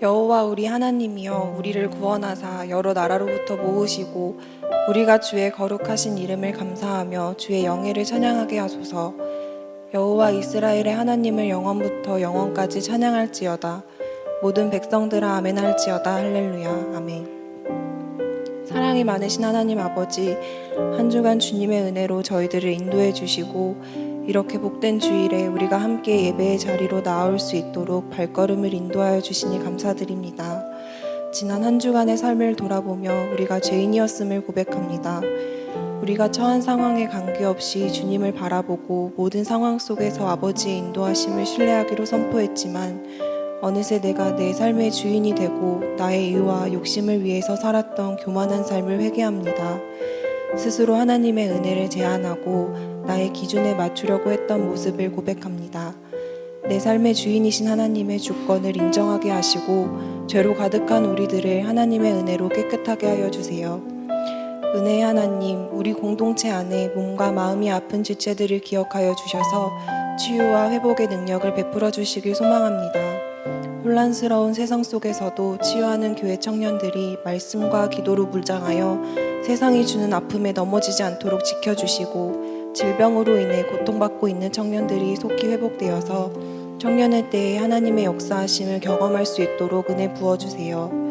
여호와 우리 하나님이여, 우리를 구원하사 여러 나라로부터 모으시고 우리가 주의 거룩하신 이름을 감사하며 주의 영예를 찬양하게 하소서. 여호와 이스라엘의 하나님을 영원부터 영원까지 찬양할지어다. 모든 백성들아 아멘할지어다. 할렐루야. 아멘. 사랑이 많으신 하나님 아버지, 한 주간 주님의 은혜로 저희들을 인도해 주시고 이렇게 복된 주일에 우리가 함께 예배의 자리로 나올 수 있도록 발걸음을 인도하여 주시니 감사드립니다. 지난 한 주간의 삶을 돌아보며 우리가 죄인이었음을 고백합니다. 우리가 처한 상황에 관계없이 주님을 바라보고 모든 상황 속에서 아버지의 인도하심을 신뢰하기로 선포했지만 어느새 내가 내 삶의 주인이 되고 나의 이유와 욕심을 위해서 살았던 교만한 삶을 회개합니다. 스스로 하나님의 은혜를 제한하고 나의 기준에 맞추려고 했던 모습을 고백합니다. 내 삶의 주인이신 하나님의 주권을 인정하게 하시고 죄로 가득한 우리들을 하나님의 은혜로 깨끗하게 하여 주세요. 은혜의 하나님, 우리 공동체 안에 몸과 마음이 아픈 지체들을 기억하여 주셔서 치유와 회복의 능력을 베풀어 주시길 소망합니다. 혼란스러운 세상 속에서도 치유하는 교회 청년들이 말씀과 기도로 물장하여 세상이 주는 아픔에 넘어지지 않도록 지켜주시고 질병으로 인해 고통받고 있는 청년들이 속히 회복되어서 청년의 때에 하나님의 역사하심을 경험할 수 있도록 은혜 부어주세요.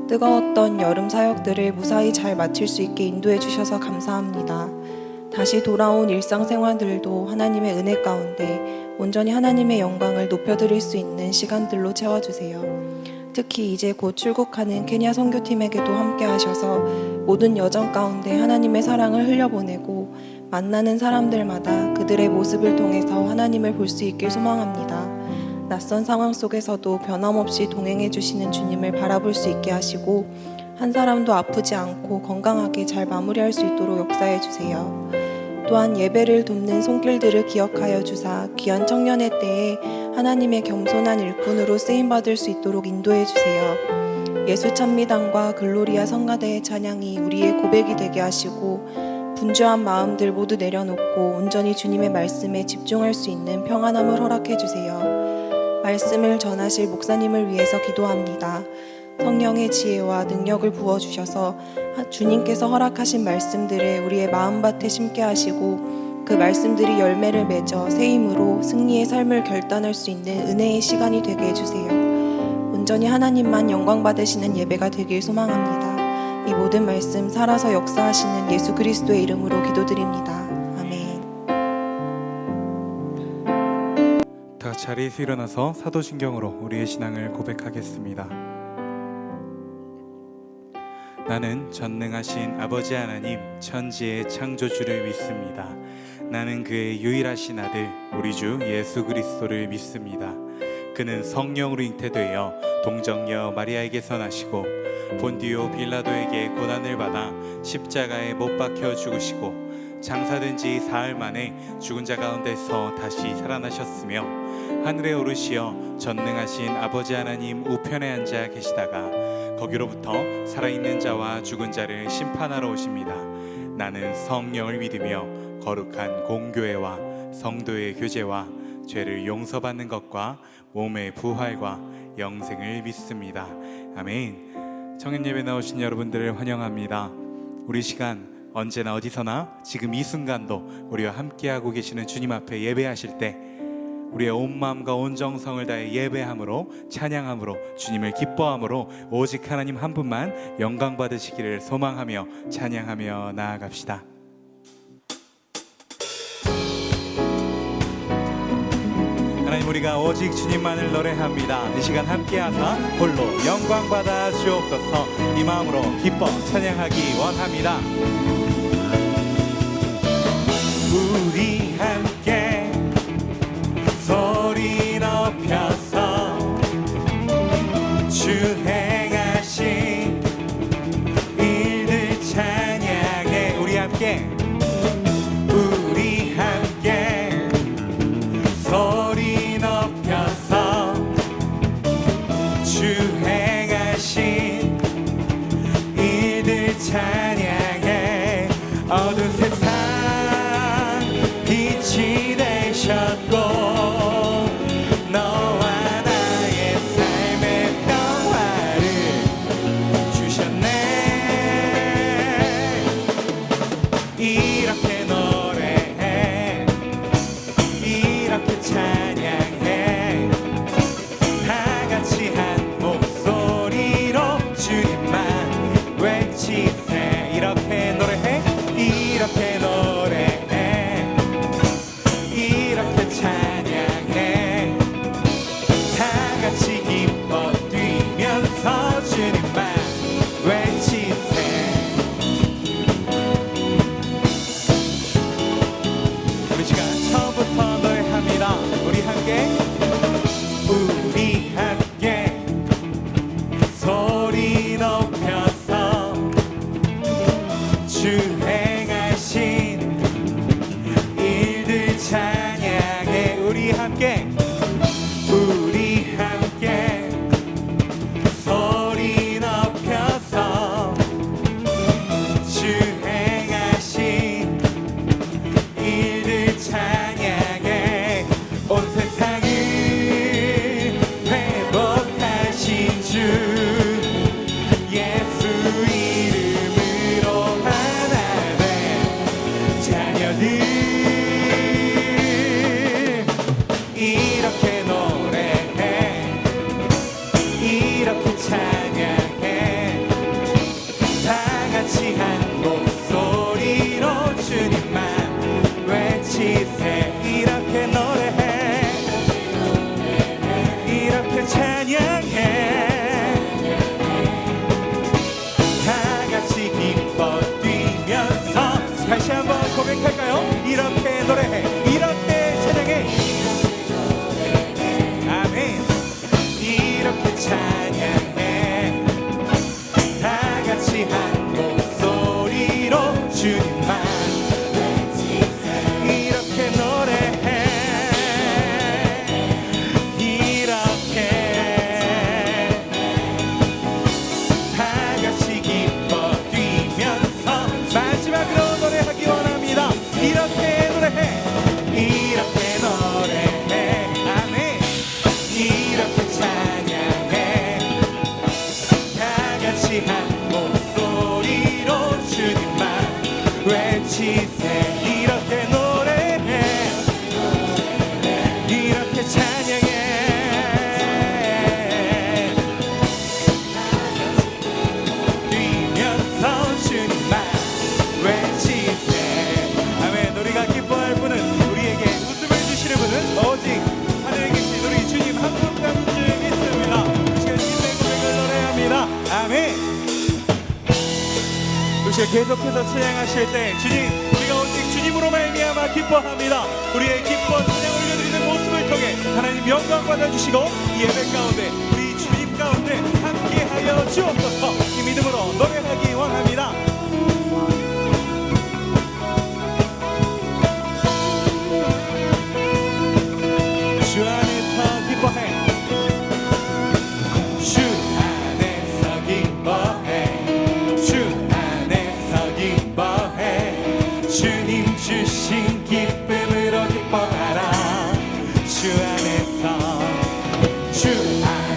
뜨거웠던 여름 사역들을 무사히 잘 마칠 수 있게 인도해 주셔서 감사합니다. 다시 돌아온 일상생활들도 하나님의 은혜 가운데 온전히 하나님의 영광을 높여드릴 수 있는 시간들로 채워주세요. 특히 이제 곧 출국하는 케냐 선교팀에게도 함께 하셔서 모든 여정 가운데 하나님의 사랑을 흘려보내고 만나는 사람들마다 그들의 모습을 통해서 하나님을 볼 수 있길 소망합니다. 낯선 상황 속에서도 변함없이 동행해 주시는 주님을 바라볼 수 있게 하시고 한 사람도 아프지 않고 건강하게 잘 마무리할 수 있도록 역사해 주세요. 또한 예배를 돕는 손길들을 기억하여 주사 귀한 청년의 때에 하나님의 겸손한 일꾼으로 쓰임받을 수 있도록 인도해 주세요. 예수 찬미단과 글로리아 성가대의 찬양이 우리의 고백이 되게 하시고 분주한 마음들 모두 내려놓고 온전히 주님의 말씀에 집중할 수 있는 평안함을 허락해 주세요. 말씀을 전하실 목사님을 위해서 기도합니다. 성령의 지혜와 능력을 부어주셔서 주님께서 허락하신 말씀들을 우리의 마음밭에 심게 하시고 그 말씀들이 열매를 맺어 새 힘으로 승리의 삶을 결단할 수 있는 은혜의 시간이 되게 해주세요. 온전히 하나님만 영광 받으시는 예배가 되길 소망합니다. 이 모든 말씀 살아서 역사하시는 예수 그리스도의 이름으로 기도드립니다. 아멘. 다 자리에서 일어나서 사도신경으로 우리의 신앙을 고백하겠습니다. 나는 전능하신 아버지 하나님 천지의 창조주를 믿습니다. 나는 그의 유일하신 아들 우리 주 예수 그리스도를 믿습니다. 그는 성령으로 잉태되어 동정녀 마리아에게서 나시고 본디오 빌라도에게 고난을 받아 십자가에 못 박혀 죽으시고 장사된 지 사흘 만에 죽은 자 가운데서 다시 살아나셨으며 하늘에 오르시어 전능하신 아버지 하나님 우편에 앉아 계시다가 거기로부터 살아있는 자와 죽은 자를 심판하러 오십니다. 나는 성령을 믿으며 거룩한 공교회와 성도의 교제와 죄를 용서받는 것과 몸의 부활과 영생을 믿습니다. 아멘. 청년 예배 나오신 여러분들을 환영합니다. 우리 시간 언제나 어디서나 지금 이 순간도 우리와 함께하고 계시는 주님 앞에 예배하실 때 우리의 온 마음과 온 정성을 다해 예배함으로 찬양함으로 주님을 기뻐함으로 오직 하나님 한 분만 영광 받으시기를 소망하며 찬양하며 나아갑시다. 하나님, 우리가 오직 주님만을 노래합니다. 이 시간 함께하사 홀로 영광 받아 주옵소서. 이 마음으로 기뻐 찬양하기 원합니다. 우리 함께 소리 높여서 주 행하신 일들 찬양해. 우리 함께 소리 높여서 주 행하신 일들 찬양해. 어두운 세상 빛이 되셨고 너와 나의 삶의 평화 찬양해 다 같이 기뻐 뛰면서 다시 한번 고백할까요? 이렇게 노래해 이렇게 찬양해 아멘 이렇게 찬양해 다 같이 한 목소리로 주님만 이렇게 노래해 이렇게 다 같이 기뻐 뛰면서 마지막으로 노래하기 원합니다. 이렇게 노래해 이렇게 노래해 아멘 이렇게 찬양해 다 같이 한 목소리로 주님만 외치세 이렇게 노래해 이렇게 찬양해 뛰면서 주님만 외치세 아멘 우리가 기뻐할 분은 우리에게 웃음을 주시는 분은 오직 하늘에 계신 우리 주님 한 분만 줄 믿습니다 이 시간 주님의 고백을 노래합니다 아멘 이 시간 계속해서 찬양하실 때 주님 우리가 오직 주님으로 말미암아 기뻐합니다 우리의 기뻐 찬양 올려드리는 모습을 통해 하나님 영광 받아주시고 이 예배 가운데 우리 주님 가운데 함께하여 주옵소서 이 믿음으로 노래하기 원합니다 주 안에서 기뻐해 주 안에서 기뻐해 주 안에서 기뻐해 주님 주신 기쁨으로 기뻐하라 주 안에서 주 안에서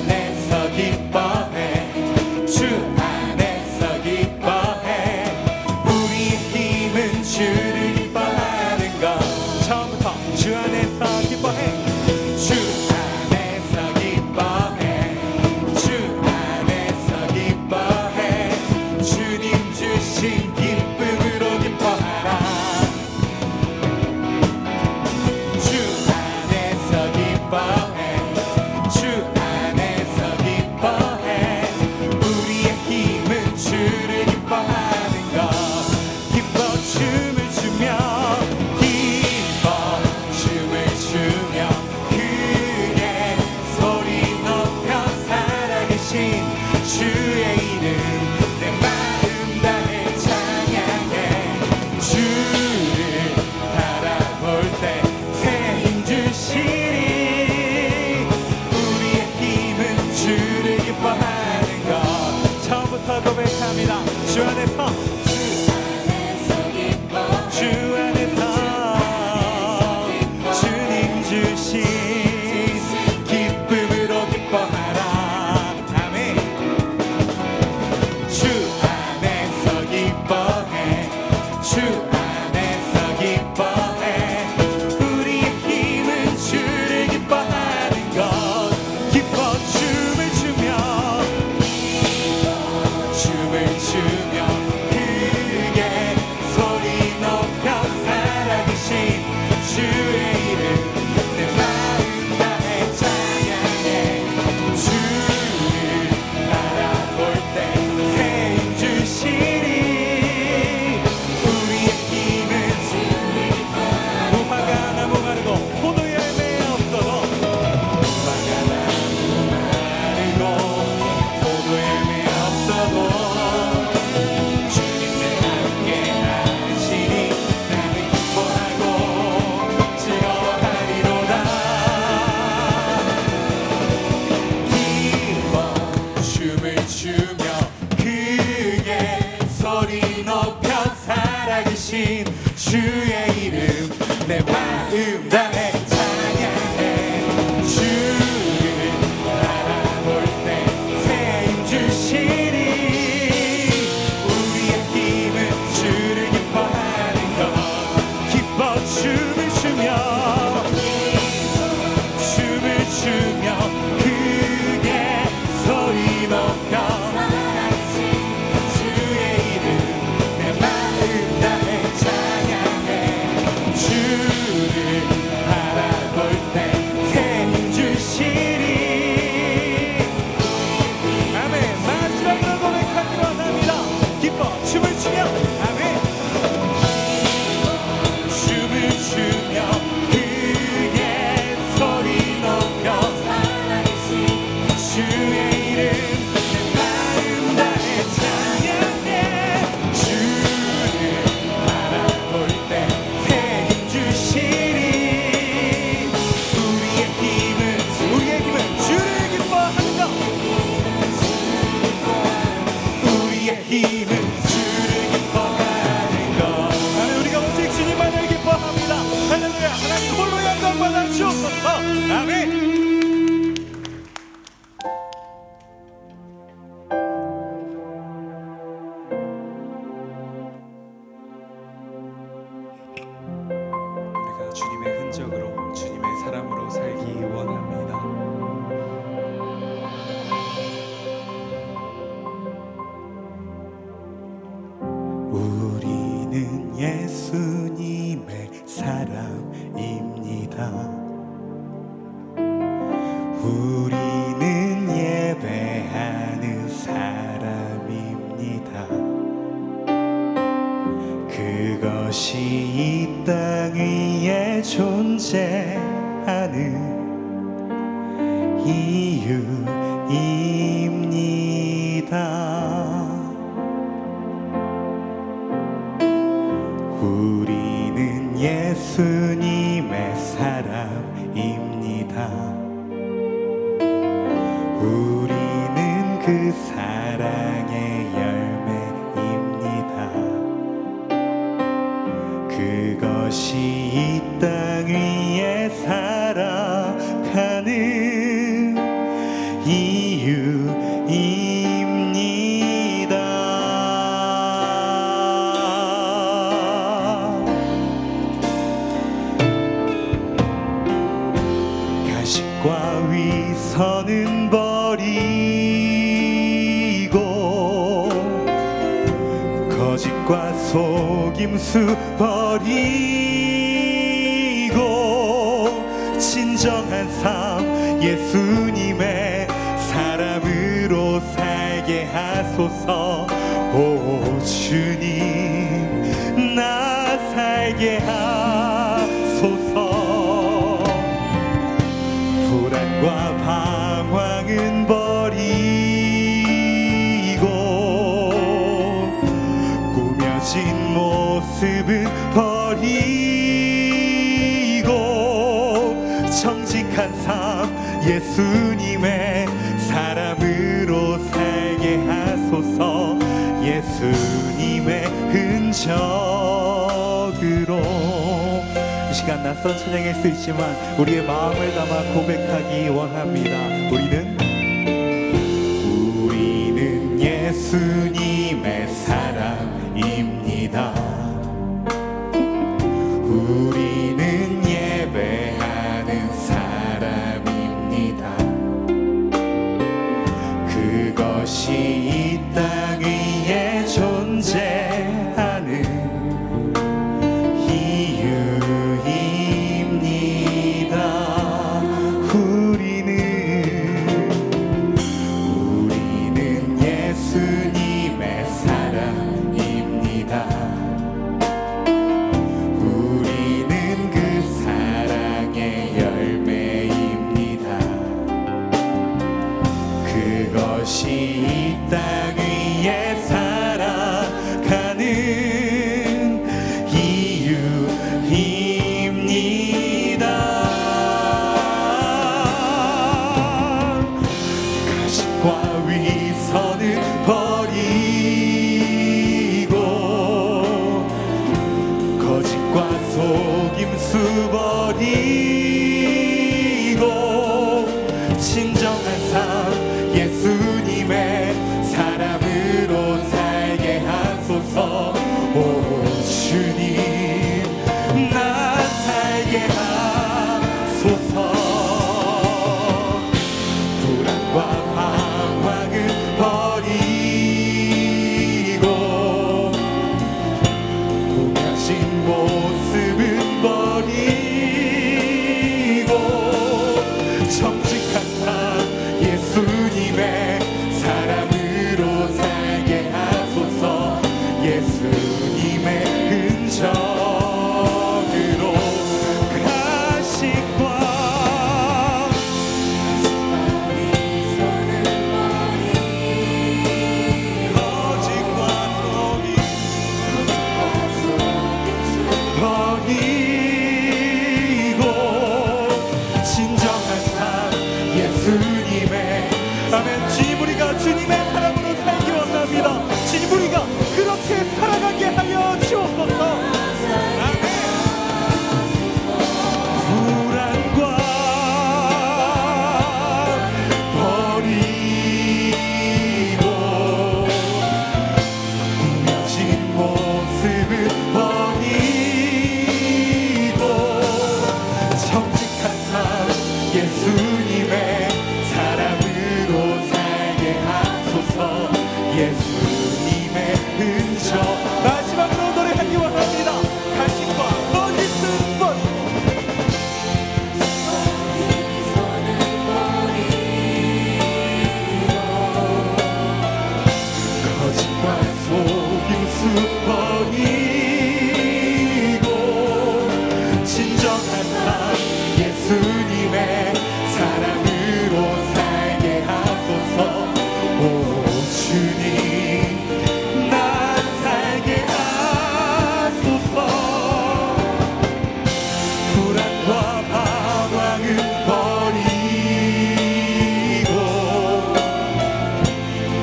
주의 이름 내 마음 다해 찬양해. 주를 바라볼 때 새 힘 주시리. 우리의 힘은 주를 기뻐하는 것. 우리의 힘은 주를 기뻐하는 것. 나는 우리가 오직 주님만을 기뻐합니다. 할렐루야. 하나님 홀로 영광 받아 주옵소서. 아멘. 우리가 주님의 흔적으로 주님의 사람으로 살기 원합니다. 우리는 예수님의 사람입니다. 우리는 예배하는 사람입니다. 그것이 이 땅 위에 존재하는 이유입니다. 우리는 예수님의 사람입니다. 우리는 그 사랑의 열매입니다. 그것이 이 땅 위에 살아가는 이유입니다. 가식과 위선은 버리고 거짓과 속임수 버리고 진정한 삶 예수님의 사람으로 살게 하소서. 오 주님 나 살게 하소서. 불안과 방황은 버리고 꾸며진 모습은 버리고 정직한 삶 예수님의 사람으로 살게 하소서. 예수님의 흔적으로. 이 시간 낯선 찬양일 수 있지만 우리의 마음을 담아 고백하기 원합니다. 우리는 예수님의 사람입니다. 우리는 예배하는 사람입니다. 그것이 이 땅 위에 존재하는 이유입니다. 우리는 예수님의 사람입니다. 우리는 그 사랑의 열매입니다. 그것이 이 땅 위에 살아가는 이유입니다. 가식과 위선은 버리고 거짓과 속임수 버리고 진정한 삶 예수님의 사람으로 살게 하소서. 오 주님 나 살게 하소서. 불안과 방황은 버리고 꾸며진 모습은 버리고 정직한 삶 예수님의 사람으로 살게 하소서. 예수님의 흔적으로 가식과 예수님의 흔적. 마지막으로 노래하기 원합니다. 당신과 거짓은 번. 거짓과 속임 수번이고 진정한 삶 예수님의 사랑으로 살게 하소서. 오 주님 나 살게 하소서. 불안과 방황은 버리고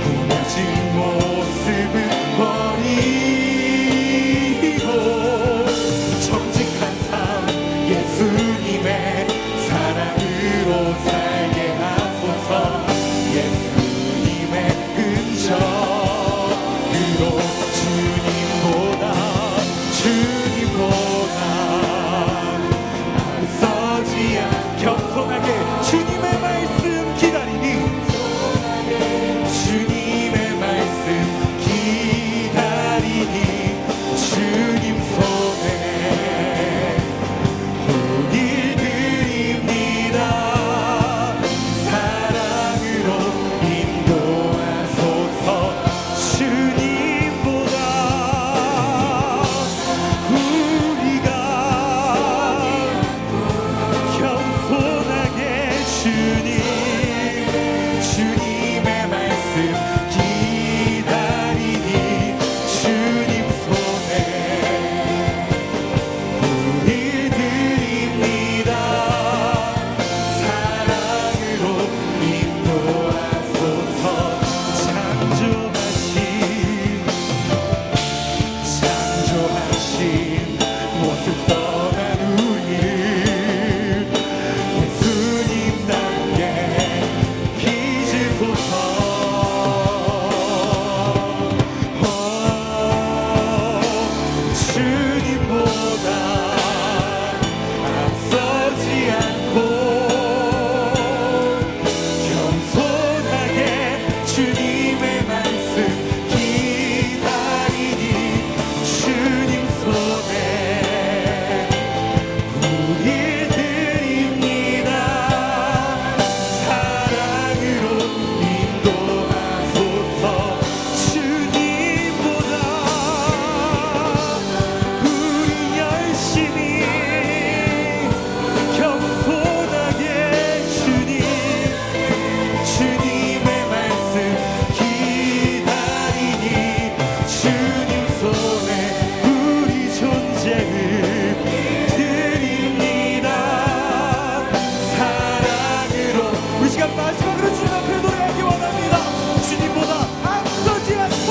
꾸며진 모습은 버리고 정직한 삶 예수님의 사랑으로 살게 하소서. 예수님의 흔적으로 주님보다 앞서지 않 겸손하게 주님의 말씀 기다리니 주님의 말씀 기다리니 주님 손에 손길 드립니다. 사랑으로 인도하소서. 주님보다 우리가 겸손하게 주님의 말씀 기다리니 주님 손에 손을 드립니다. 사랑으로 인도하소서. 창조하신 모습 떠난 우리를 예수님답게 빚으소서. 주님보다 앞서지 않고 겸손하게 주님의 말씀 기다리니 주님 손에 우리 드립니다. 사랑으로 인도하소서. 주님보다 우리 열심히 겸손하게 주님의 말씀 기다리니 주님 손에 우리 존재를 드립니다. 사랑으로 우리 시간 마지막으로 주님 앞에 노래하기 원합니다. 주님보다 앞서지 않고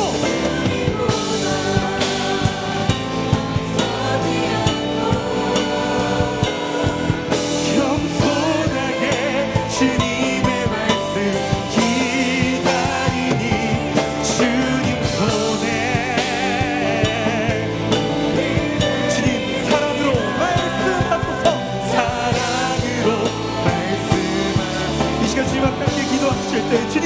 겸손하게 주님의 말씀 기다리니 주님 손에 주님 사랑으로 말씀하소서. 사랑으로 말씀하소서. 이 시간 주님 앞에 함께 기도하실 때 주님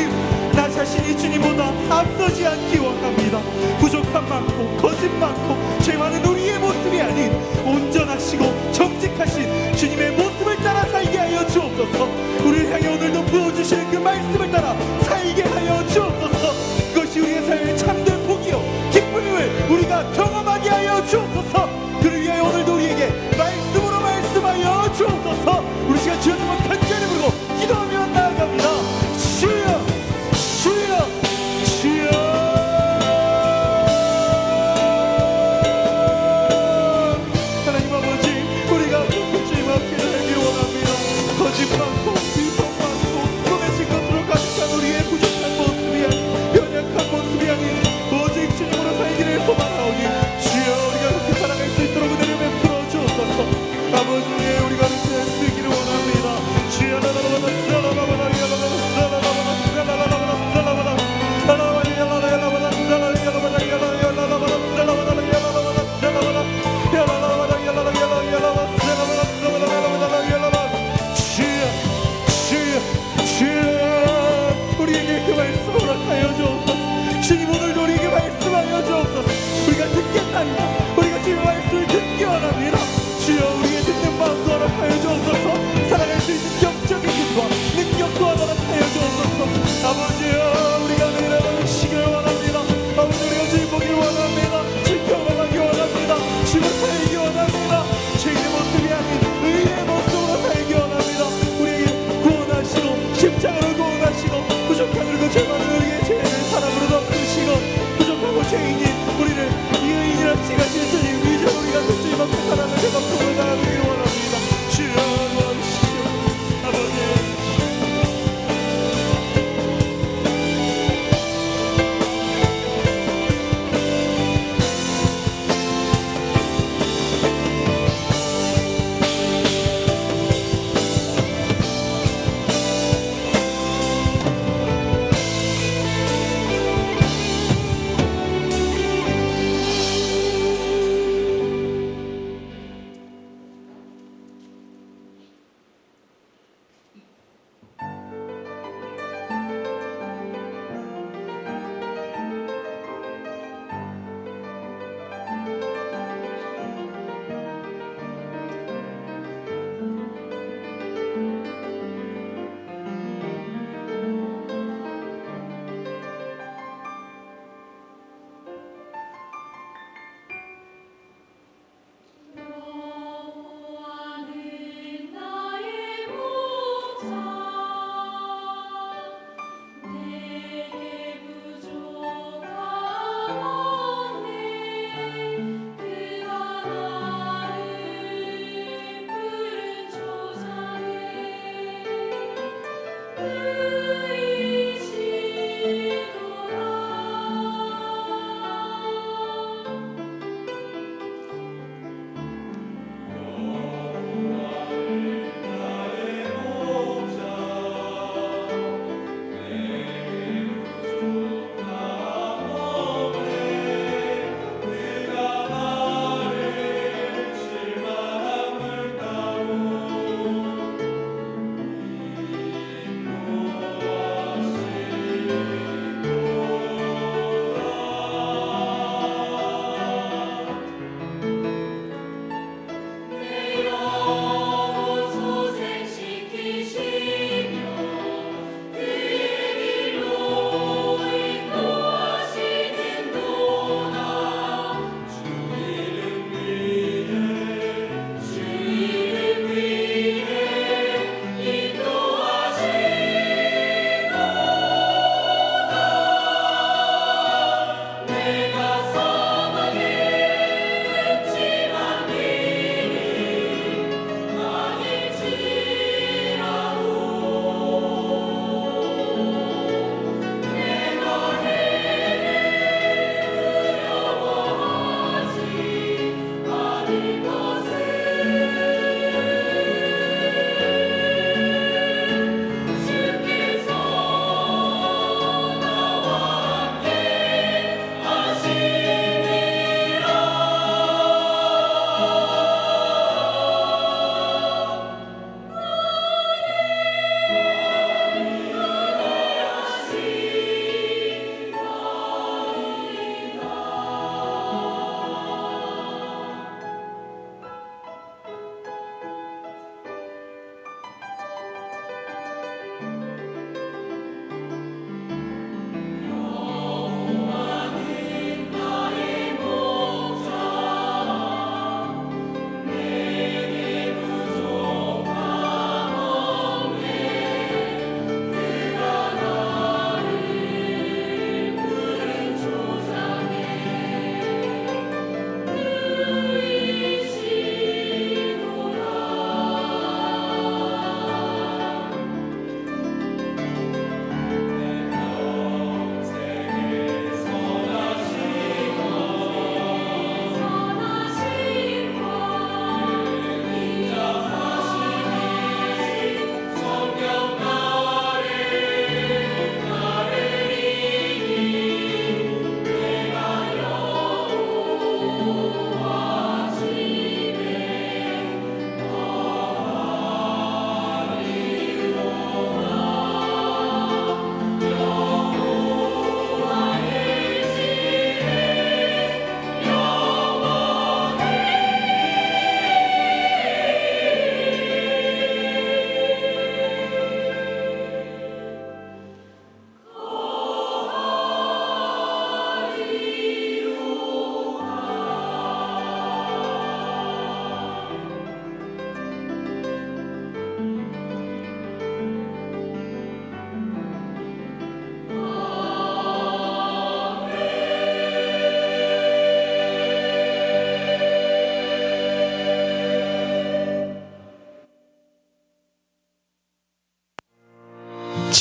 나 자신이 주님보다 앞서지 않기 원합니다. 부족함 많고 거짓 많고 죄 많은 우리의 모습이 아닌 온전하시고 정직하신 주님의 모습을 따라 살게 하여 주옵소서. 우리를 향해 오늘도 부어주시는 그 말씀을 따라 살게 하여 주옵소서. 그것이 우리의 삶의 참된 복이요 기쁨임을 우리가 경험하게 하여 주옵소서. 그를 위하여 오늘도 우리에게 말씀으로 말씀하여 주옵소서. 우리 시간 주여서 한번 간절히 부르고 기도하며 나아갑니다. 주여 주여 주여. 하나님 아버지 우리가 주님 앞에 살기 원합니다. 거짓 많고 비속 많고 꾸며진 것으로 가득한 우리의 부족한 모습이 아닌 하늘도 죄 많은 우리의 죄를 사람으로 덮으시고 부족하고 죄인인 우리를 의인이라 지가 질서니 위저 우리가 그 주님 앞에 사랑을 대박통을 나누기를 원합니다. 주여 도와주시오 아버지.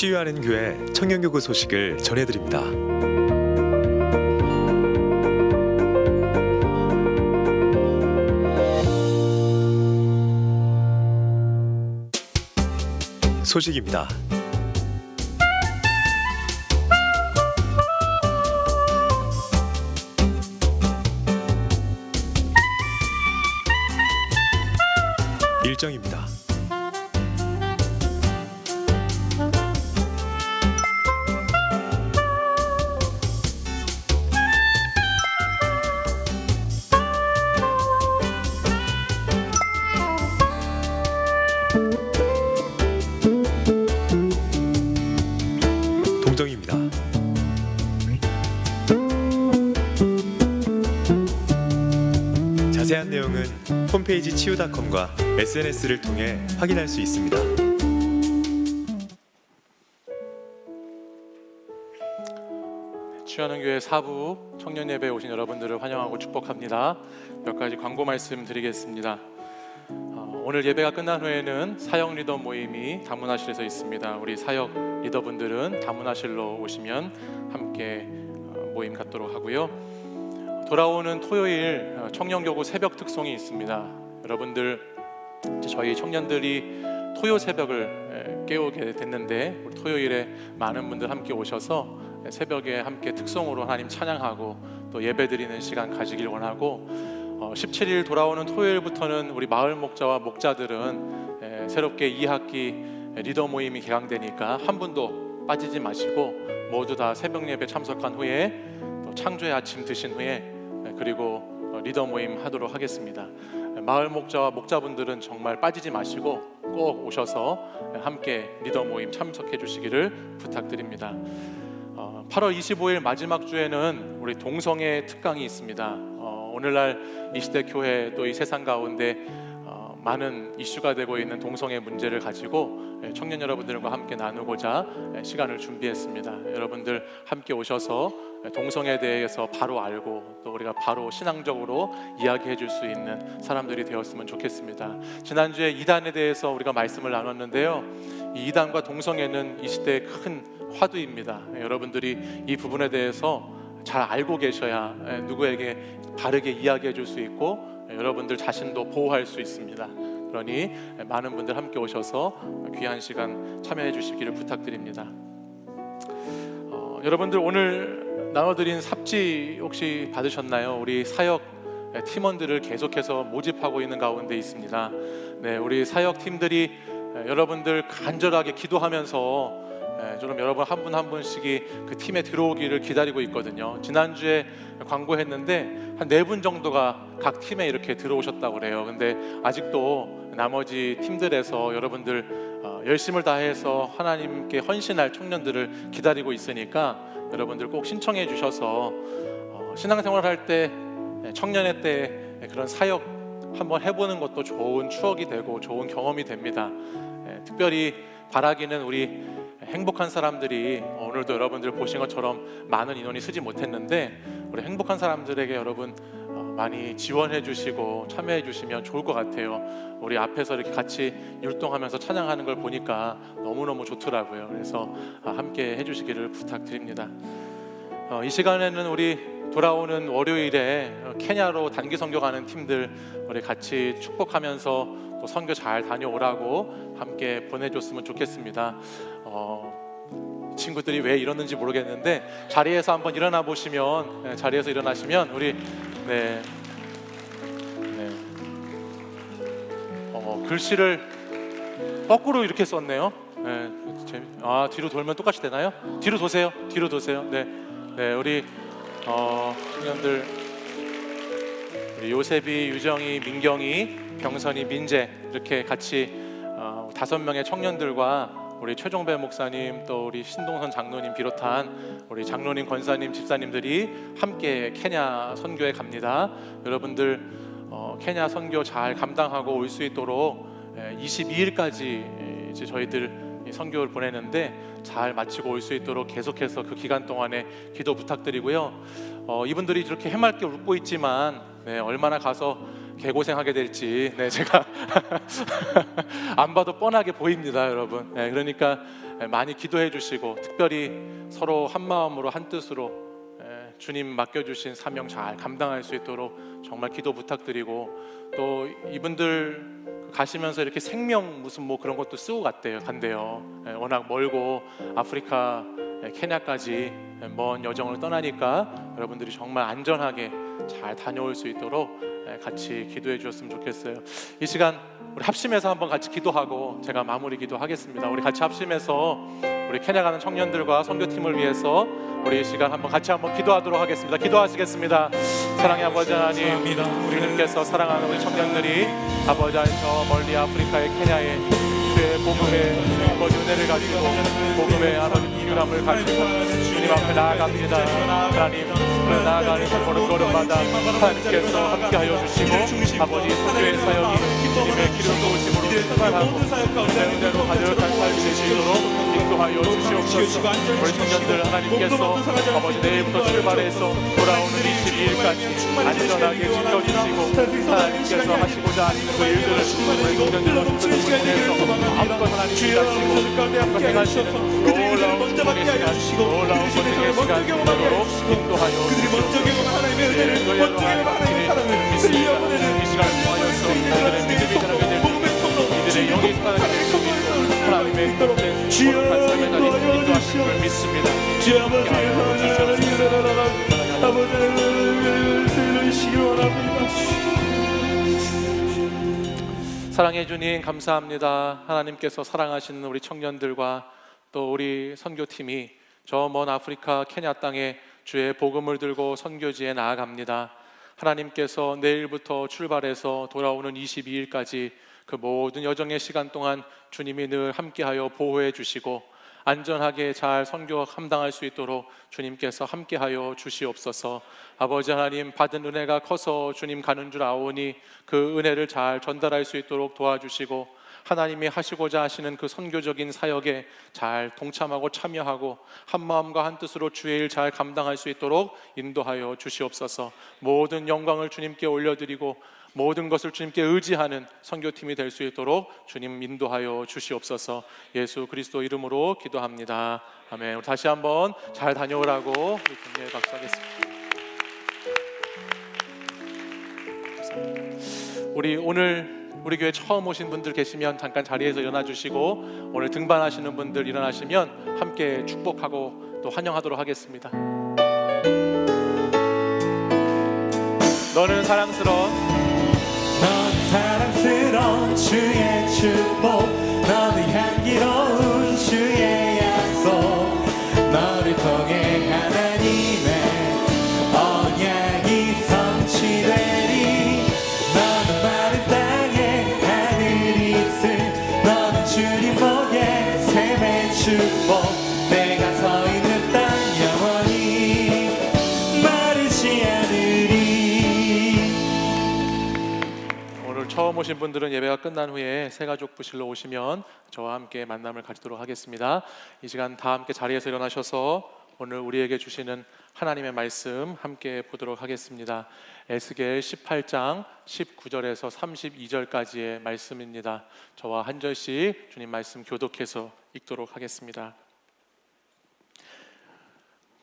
치유하는 교회 청년교구 소식을 전해드립니다. 소식입니다. 일정입니다. 동정입니다. 자세한 내용은 홈페이지 치유닷컴과 SNS를 통해 확인할 수 있습니다. 취하는 교회 4부 청년 예배에 오신 여러분들을 환영하고 축복합니다. 몇 가지 광고 말씀 드리겠습니다. 오늘 예배가 끝난 후에는 사역 리더 모임이 다문화실에서 있습니다. 우리 사역 리더분들은 다문화실로 오시면 함께 모임 갖도록 하고요. 돌아오는 토요일 청년교구 새벽 특송이 있습니다. 여러분들, 저희 청년들이 토요 새벽을 깨우게 됐는데 우리 토요일에 많은 분들 함께 오셔서 새벽에 함께 특송으로 하나님 찬양하고 또 예배드리는 시간 가지길 원하고, 17일 돌아오는 토요일부터는 우리 마을 목자와 목자들은 새롭게 2학기 리더 모임이 개강되니까 한 분도 빠지지 마시고 모두 다 새벽 예배 참석한 후에 또 창조의 아침 드신 후에 그리고 리더 모임 하도록 하겠습니다. 마을 목자와 목자분들은 정말 빠지지 마시고 꼭 오셔서 함께 리더 모임 참석해 주시기를 부탁드립니다. 8월 25일 마지막 주에는 우리 동성애 특강이 있습니다. 오늘날 이 시대 교회 또 이 세상 가운데 많은 이슈가 되고 있는 동성애 문제를 가지고 청년 여러분들과 함께 나누고자 시간을 준비했습니다. 여러분들 함께 오셔서 동성애에 대해서 바로 알고 또 우리가 바로 신앙적으로 이야기해 줄 수 있는 사람들이 되었으면 좋겠습니다. 지난주에 이단에 대해서 우리가 말씀을 나눴는데요, 이 이단과 동성애는 이 시대의 큰 화두입니다. 여러분들이 이 부분에 대해서 잘 알고 계셔야 누구에게 바르게 이야기해 줄 수 있고 여러분들 자신도 보호할 수 있습니다. 그러니 많은 분들 함께 오셔서 귀한 시간 참여해 주시기를 부탁드립니다. 여러분들, 오늘 나눠드린 삽지 혹시 받으셨나요? 우리 사역 팀원들을 계속해서 모집하고 있는 가운데 있습니다. 네, 우리 사역 팀들이 여러분들 간절하게 기도하면서 좀 여러분 한 분 한 분씩이 그 팀에 들어오기를 기다리고 있거든요. 지난주에 광고했는데 한 4분 정도가 각 팀에 이렇게 들어오셨다고 그래요. 근데 아직도 나머지 팀들에서 여러분들 열심을 다해서 하나님께 헌신할 청년들을 기다리고 있으니까 여러분들 꼭 신청해 주셔서 신앙생활 할 때, 청년의 때 그런 사역 한번 해보는 것도 좋은 추억이 되고 좋은 경험이 됩니다. 특별히 바라기는 우리 행복한 사람들이 오늘도 여러분들 보신 것처럼 많은 인원이 쓰지 못했는데 우리 행복한 사람들에게 여러분 많이 지원해 주시고 참여해 주시면 좋을 것 같아요. 우리 앞에서 이렇게 같이 율동하면서 찬양하는 걸 보니까 너무너무 좋더라고요. 그래서 함께 해주시기를 부탁드립니다. 이 시간에는 우리 돌아오는 월요일에 케냐로 단기 선교 가는 팀들 우리 같이 축복하면서 또 선교 잘 다녀오라고 함께 보내줬으면 좋겠습니다. 친구들이 왜 이러는지 모르겠는데 자리에서 한번 일어나 보시면, 자리에서 일어나시면 우리 글씨를 거꾸로 이렇게 썼네요. 뒤로 돌면 똑같이 되나요? 뒤로 도세요. 뒤로 도세요. 네, 우리 청년들, 우리 요셉이, 유정이, 민경이, 병선이, 민재 이렇게 같이 5명의 청년들과 우리 최종배 목사님 또 우리 신동선 장로님 비롯한 우리 장로님, 권사님, 집사님들이 함께 케냐 선교에 갑니다. 여러분들 케냐 선교 잘 감당하고 올 수 있도록 22일까지 이제 저희들 선교를 보내는데 잘 마치고 올 수 있도록 계속해서 그 기간 동안에 기도 부탁드리고요. 이분들이 이렇게 해맑게 웃고 있지만 얼마나 가서 개고생하게 될지 제가 안 봐도 뻔하게 보입니다, 여러분. 그러니까 많이 기도해 주시고 특별히 서로 한 마음으로 한 뜻으로 주님 맡겨주신 사명 잘 감당할 수 있도록 정말 기도 부탁드리고, 또 이분들 가시면서 이렇게 생명 무슨 뭐 그런 것도 쓰고 간대요. 워낙 멀고 아프리카 케냐까지 먼 여정을 떠나니까 여러분들이 정말 안전하게 잘 다녀올 수 있도록 같이 기도해 주셨으면 좋겠어요. 이 시간 우리 합심해서 한번 같이 기도하고 제가 마무리 기도하겠습니다. 우리 같이 합심해서 우리 케냐 가는 청년들과 선교팀을 위해서 우리 이 시간 같이 한번 기도하도록 하겠습니다. 기도하시겠습니다. 사랑의 아버지 하나님, 우리님께서 사랑하는 우리 청년들이 아버지 하나님 저 멀리 아프리카의 케냐에 주의 복음의 아버지 은혜를 가지고 복음의 아버지 분유함을 가지고 주님 앞에 나아갑니다. 하나님 그런 나아가는 걸음걸음마다 하나님께서 함께하여 주시고 아버지 선교의 사역이 주님의 기름 부으심으로 충만하고 은혜로 가득한 삶이 되시도록 인도하여 주시옵소서. 우리 청년들 하나님께서 아버지 내일부터 출발해서 돌아오는 22일까지 안전하게 지켜주시고 하나님께서 하시고자 하시는 그 일들을 우리 청년들과 통해서 마음껏 하나님 기다리시고 행하시는 놀라운 은혜의 시간, 놀라운 은혜의 시간 되도록 인도하여 주시옵소서. 이 시간을 통하여서 그들의 믿음이 자라게 될 이들의 영이 살아가게 될 수 있도록 하나님의 뜻된 거룩한 삶의 날이 인도하시는 걸 믿습니다. 사랑해 주님 감사합니다. 하나님께서 사랑하시는 우리 청년들과 또 우리 선교팀이 저 먼 아프리카 케냐 땅에 주의 복음을 들고 선교지에 나아갑니다. 하나님께서 내일부터 출발해서 돌아오는 22일까지 그 모든 여정의 시간 동안 주님이 늘 함께하여 보호해 주시고 안전하게 잘 선교 감당할 수 있도록 주님께서 함께하여 주시옵소서. 아버지 하나님 받은 은혜가 커서 주님 가는 줄 아오니 그 은혜를 잘 전달할 수 있도록 도와주시고 하나님이 하시고자 하시는 그 선교적인 사역에 잘 동참하고 참여하고 한 마음과 한 뜻으로 주의 일 잘 감당할 수 있도록 인도하여 주시옵소서. 모든 영광을 주님께 올려드리고 모든 것을 주님께 의지하는 선교팀이 될 수 있도록 주님 인도하여 주시옵소서. 예수 그리스도 이름으로 기도합니다. 아멘. 우리 다시 한번 잘 다녀오라고 우리 격려의 박수하겠습니다. 우리 오늘 우리 교회 처음 오신 분들 계시면 잠깐 자리에서 일어나 주시고 오늘 등반하시는 분들 일어나시면 함께 축복하고 또 환영하도록 하겠습니다. 너는 사랑스러운 주의 축복, 너는 향기로운 주의 약속, 너를 통해 하나님의 언약이 성취되리. 너는 마른 땅에 하늘이 있을, 너는 주님 목에 샘의 축복, 내가 서 있는 땅 영원히 마르지 않으리. 처음 오신 분들은 예배가 끝난 후에 새가족 부실로 오시면 저와 함께 만남을 가지도록 하겠습니다. 이 시간 다 함께 자리에서 일어나셔서 오늘 우리에게 주시는 하나님의 말씀 함께 보도록 하겠습니다. 에스겔 18장 19절에서 32절까지의 말씀입니다. 저와 한 절씩 주님 말씀 교독해서 읽도록 하겠습니다.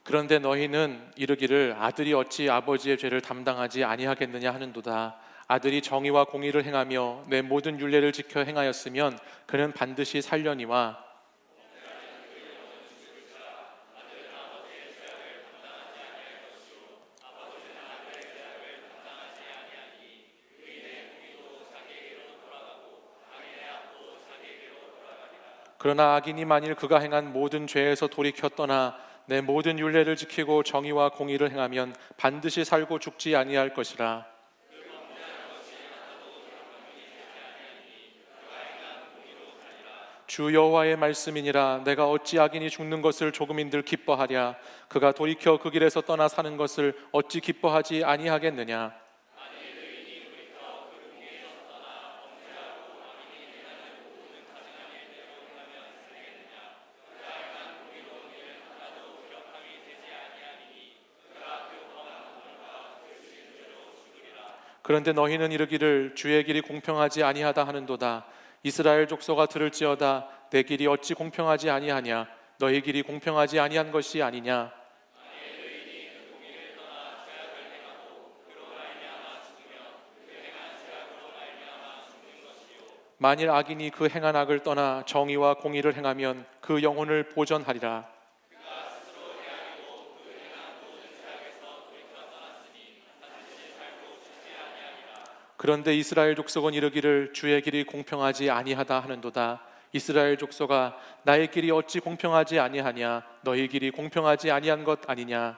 그런데 너희는 이르기를 아들이 어찌 아버지의 죄를 담당하지 아니하겠느냐 하는도다. 아들이 정의와 공의를 행하며 내 모든 율례를 지켜 행하였으면 그는 반드시 살려니와 그러나 악인이 만일 그가 행한 모든 죄에서 돌이켜 떠나 내 모든 율례를 지키고 정의와 공의를 행하면 반드시 살고 죽지 아니할 것이라. 주 여호와의 말씀이니라. 내가 어찌 악인이 죽는 것을 조금인들 기뻐하랴. 그가 돌이켜 그 길에서 떠나 사는 것을 어찌 기뻐하지 아니하겠느냐. 그런데 너희는 이르기를 주의 길이 공평하지 아니하다 하는도다. 이스라엘 족속아 들을지어다. 내 길이 어찌 공평하지 아니하냐 너희 길이 공평하지 아니한 것이 아니냐. 만일 악인이 그 행한 악을 떠나 정의와 공의를 행하면 그 영혼을 보전하리라. 그런데 이스라엘 족속은 이르기를 주의 길이 공평하지 아니하다 하는도다. 이스라엘 족속아 나의 길이 어찌 공평하지 아니하냐 너희 길이 공평하지 아니한 것 아니냐.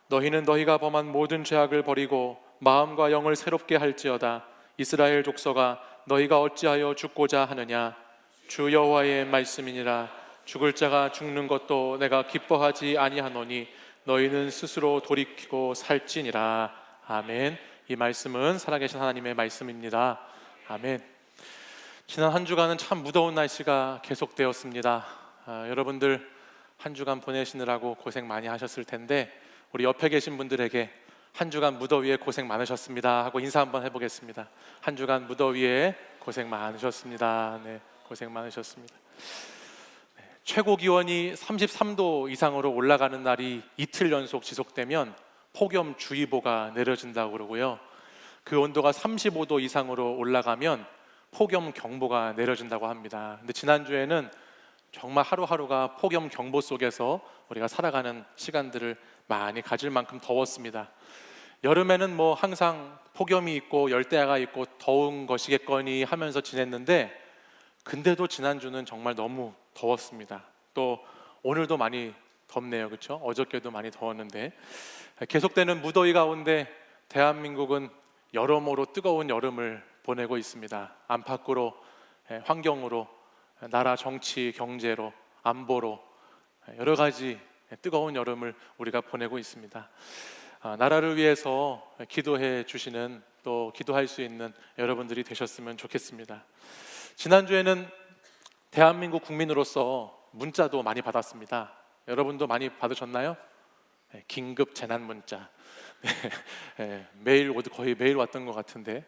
너희는 너희가 범한 모든 죄악을 버리고 마음과 영을 새롭게 할지어다. 이스라엘 족속아 너희가 어찌하여 죽고자 하느냐. 주 여호와의 말씀이니라. 죽을 자가 죽는 것도 내가 기뻐하지 아니하노니 너희는 스스로 돌이키고 살지니라. 아멘. 이 말씀은 살아계신 하나님의 말씀입니다. 아멘. 지난 한 주간은 참 무더운 날씨가 계속되었습니다. 여러분들 한 주간 보내시느라고 고생 많이 하셨을 텐데 우리 옆에 계신 분들에게 한 주간 무더위에 고생 많으셨습니다 하고 인사 한번 해보겠습니다. 한 주간 무더위에 고생 많으셨습니다. 네, 고생 많으셨습니다. 네, 최고 기온이 33도 이상으로 올라가는 날이 이틀 연속 지속되면 폭염주의보가 내려진다고 그러고요. 그 온도가 35도 이상으로 올라가면 폭염경보가 내려진다고 합니다. 근데 지난주에는 정말 하루하루가 폭염경보 속에서 우리가 살아가는 시간들을 많이 가질 만큼 더웠습니다. 여름에는 뭐 항상 폭염이 있고 열대야가 있고 더운 것이겠거니 하면서 지냈는데 근데도 지난주는 정말 너무 더웠습니다. 또 오늘도 많이 덥네요. 그렇죠? 어저께도 많이 더웠는데 계속되는 무더위 가운데 대한민국은 여러모로 뜨거운 여름을 보내고 있습니다. 안팎으로 환경으로 나라 정치 경제로 안보로 여러 가지 뜨거운 여름을 우리가 보내고 있습니다. 나라를 위해서 기도해 주시는 또 기도할 수 있는 여러분들이 되셨으면 좋겠습니다. 지난주에는 대한민국 국민으로서 문자도 많이 받았습니다. 여러분도 많이 받으셨나요? 긴급 재난 문자. 거의 매일 왔던 것 같은데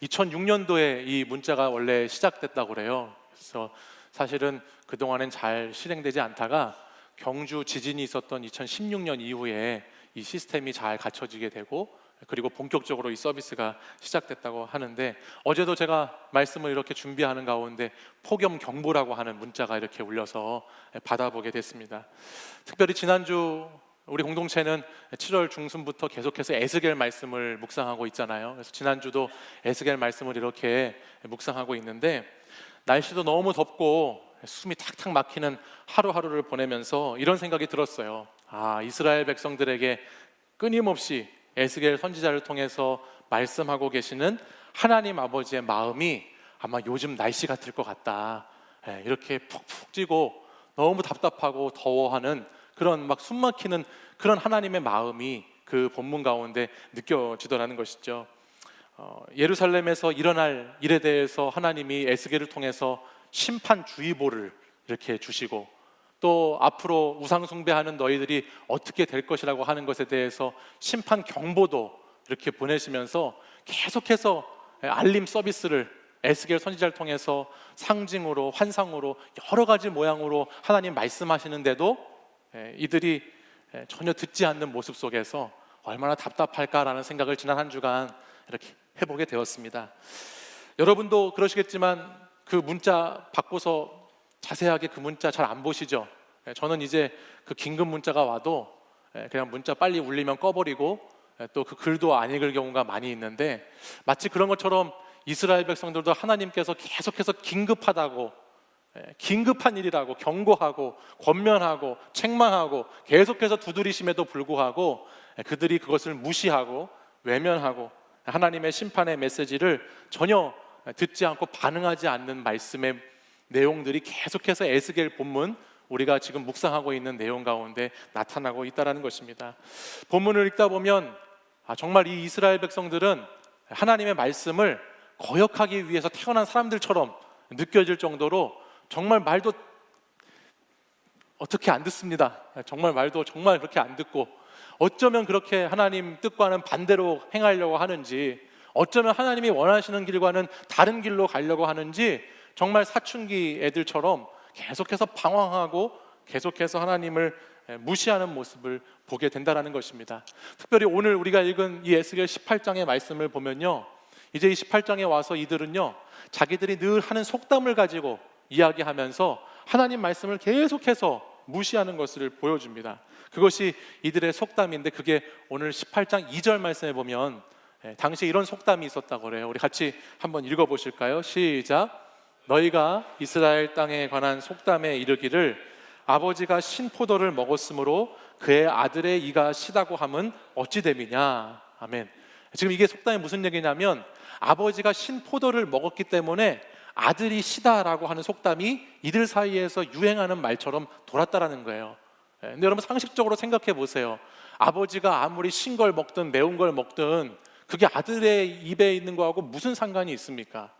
2006년도에 이 문자가 원래 시작됐다고 그래요. 그래서 사실은 그동안엔 잘 실행되지 않다가 경주 지진이 있었던 2016년 이후에 이 시스템이 잘 갖춰지게 되고 그리고 본격적으로 이 서비스가 시작됐다고 하는데 어제도 제가 말씀을 이렇게 준비하는 가운데 폭염경보라고 하는 문자가 이렇게 울려서 받아보게 됐습니다. 특별히 지난주 우리 공동체는 7월 중순부터 계속해서 에스겔 말씀을 묵상하고 있잖아요. 그래서 지난주도 에스겔 말씀을 이렇게 묵상하고 있는데 날씨도 너무 덥고 숨이 탁탁 막히는 하루하루를 보내면서 이런 생각이 들었어요. 이스라엘 백성들에게 끊임없이 에스겔 선지자를 통해서 말씀하고 계시는 하나님 아버지의 마음이 아마 요즘 날씨 같을 것 같다. 이렇게 푹푹 찌고 너무 답답하고 더워하는 그런 막 숨막히는 그런 하나님의 마음이 그 본문 가운데 느껴지더라는 것이죠. 예루살렘에서 일어날 일에 대해서 하나님이 에스겔을 통해서 심판주의보를 이렇게 주시고 또 앞으로 우상 숭배하는 너희들이 어떻게 될 것이라고 하는 것에 대해서 심판 경보도 이렇게 보내시면서 계속해서 알림 서비스를 에스겔 선지자를 통해서 상징으로 환상으로 여러 가지 모양으로 하나님 말씀하시는데도 이들이 전혀 듣지 않는 모습 속에서 얼마나 답답할까라는 생각을 지난 한 주간 이렇게 해보게 되었습니다. 여러분도 그러시겠지만 그 문자 받고서 자세하게 그 문자 잘 안 보시죠? 저는 이제 그 긴급 문자가 와도 그냥 문자 빨리 울리면 꺼버리고 또 그 글도 안 읽을 경우가 많이 있는데 마치 그런 것처럼 이스라엘 백성들도 하나님께서 계속해서 긴급하다고 긴급한 일이라고 경고하고 권면하고 책망하고 계속해서 두드리심에도 불구하고 그들이 그것을 무시하고 외면하고 하나님의 심판의 메시지를 전혀 듣지 않고 반응하지 않는 말씀의 내용들이 계속해서 에스겔 본문 우리가 지금 묵상하고 있는 내용 가운데 나타나고 있다는 것입니다. 본문을 읽다 보면 정말 이 이스라엘 백성들은 하나님의 말씀을 거역하기 위해서 태어난 사람들처럼 느껴질 정도로 정말 말도 어떻게 안 듣습니다. 정말 말도 정말 그렇게 안 듣고, 어쩌면 그렇게 하나님 뜻과는 반대로 행하려고 하는지, 어쩌면 하나님이 원하시는 길과는 다른 길로 가려고 하는지, 정말 사춘기 애들처럼 계속해서 방황하고 계속해서 하나님을 무시하는 모습을 보게 된다는 것입니다. 특별히 오늘 우리가 읽은 이 에스겔 18장의 말씀을 보면요, 이제 이 18장에 와서 이들은요, 자기들이 늘 하는 속담을 가지고 이야기하면서 하나님 말씀을 계속해서 무시하는 것을 보여줍니다. 그것이 이들의 속담인데, 그게 오늘 18장 2절 말씀에 보면 당시에 이런 속담이 있었다고 그래요. 우리 같이 한번 읽어보실까요? 시작. 너희가 이스라엘 땅에 관한 속담에 이르기를 아버지가 신포도를 먹었으므로 그의 아들의 이가 시다고 함은 어찌 됨이냐. 아멘. 지금 이게 속담이 무슨 얘기냐면, 아버지가 신포도를 먹었기 때문에 아들이 시다라고 하는 속담이 이들 사이에서 유행하는 말처럼 돌았다라는 거예요. 근데 여러분 상식적으로 생각해 보세요. 아버지가 아무리 신 걸 먹든 매운 걸 먹든 그게 아들의 입에 있는 거하고 무슨 상관이 있습니까?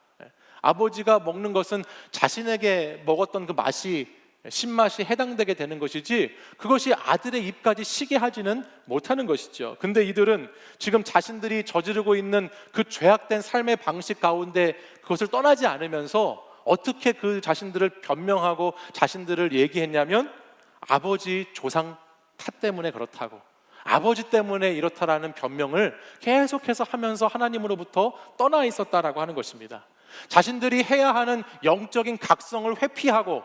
아버지가 먹는 것은 자신에게 먹었던 그 맛이, 신맛이 해당되게 되는 것이지, 그것이 아들의 입까지 시게 하지는 못하는 것이죠. 근데 이들은 지금 자신들이 저지르고 있는 그 죄악된 삶의 방식 가운데 그것을 떠나지 않으면서 어떻게 그 자신들을 변명하고 자신들을 얘기했냐면, 아버지 조상 탓 때문에 그렇다고, 아버지 때문에 이렇다라는 변명을 계속해서 하면서 하나님으로부터 떠나 있었다라고 하는 것입니다. 자신들이 해야 하는 영적인 각성을 회피하고